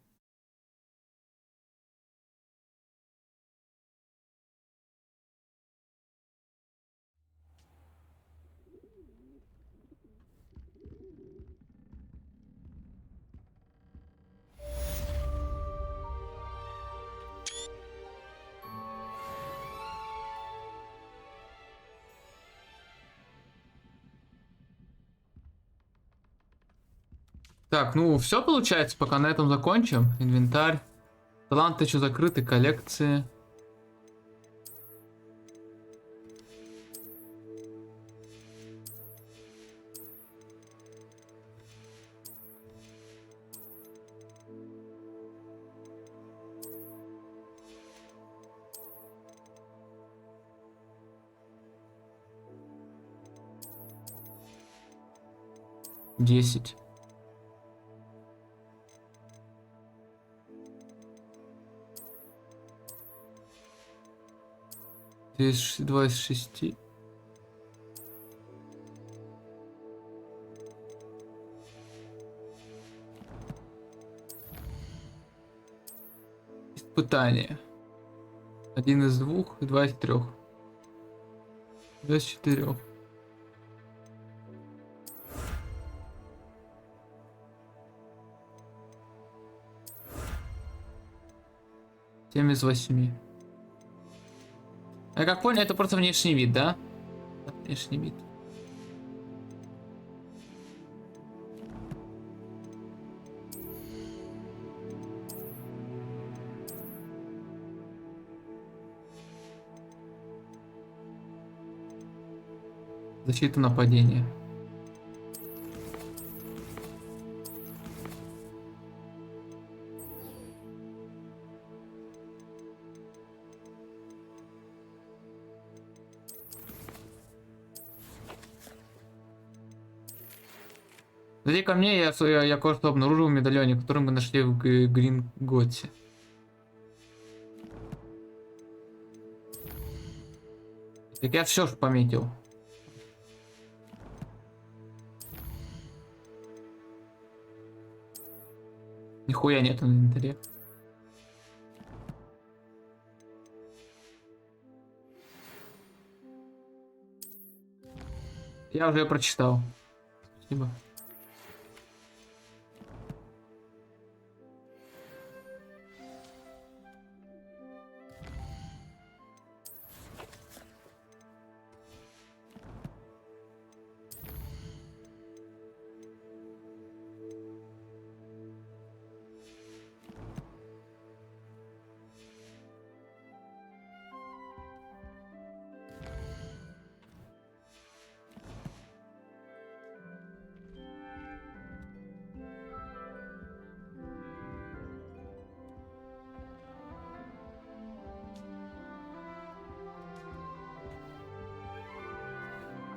Так, ну все получается, пока на этом закончим. Инвентарь. Таланты еще закрыты, коллекции. Десять. Здесь 2 из 6. Испытание. 1 из 2 и 2 из 3. 2 из 4. Семь из 8. Я как понял, это просто внешний вид, да? Внешний вид. Защита нападения. Зайди ко мне, я кое-что обнаружил в медальоне, который мы нашли в Гринготте. Так я все пометил. Нихуя нету на инвентаре. Я уже прочитал. Спасибо.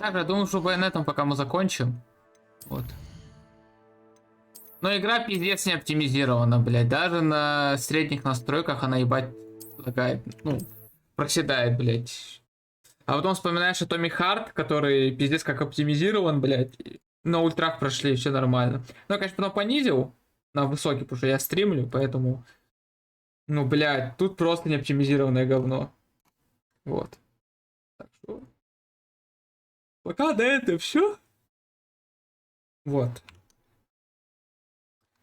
Так, я думаю, что на этом пока мы закончим. Вот. Но игра пиздец не оптимизирована, блядь. Даже на средних настройках она, ебать, лагает. Ну, проседает, блядь. А потом вспоминаешь Atomic Heart, который пиздец как оптимизирован, блядь. На ультрах прошли, все нормально. Но, конечно, потом понизил на высокий, потому что я стримлю, поэтому... Ну, блядь, тут просто не оптимизированное говно. Вот. Так что... Пока на это все. Вот.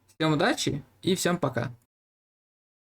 Всем удачи и всем пока.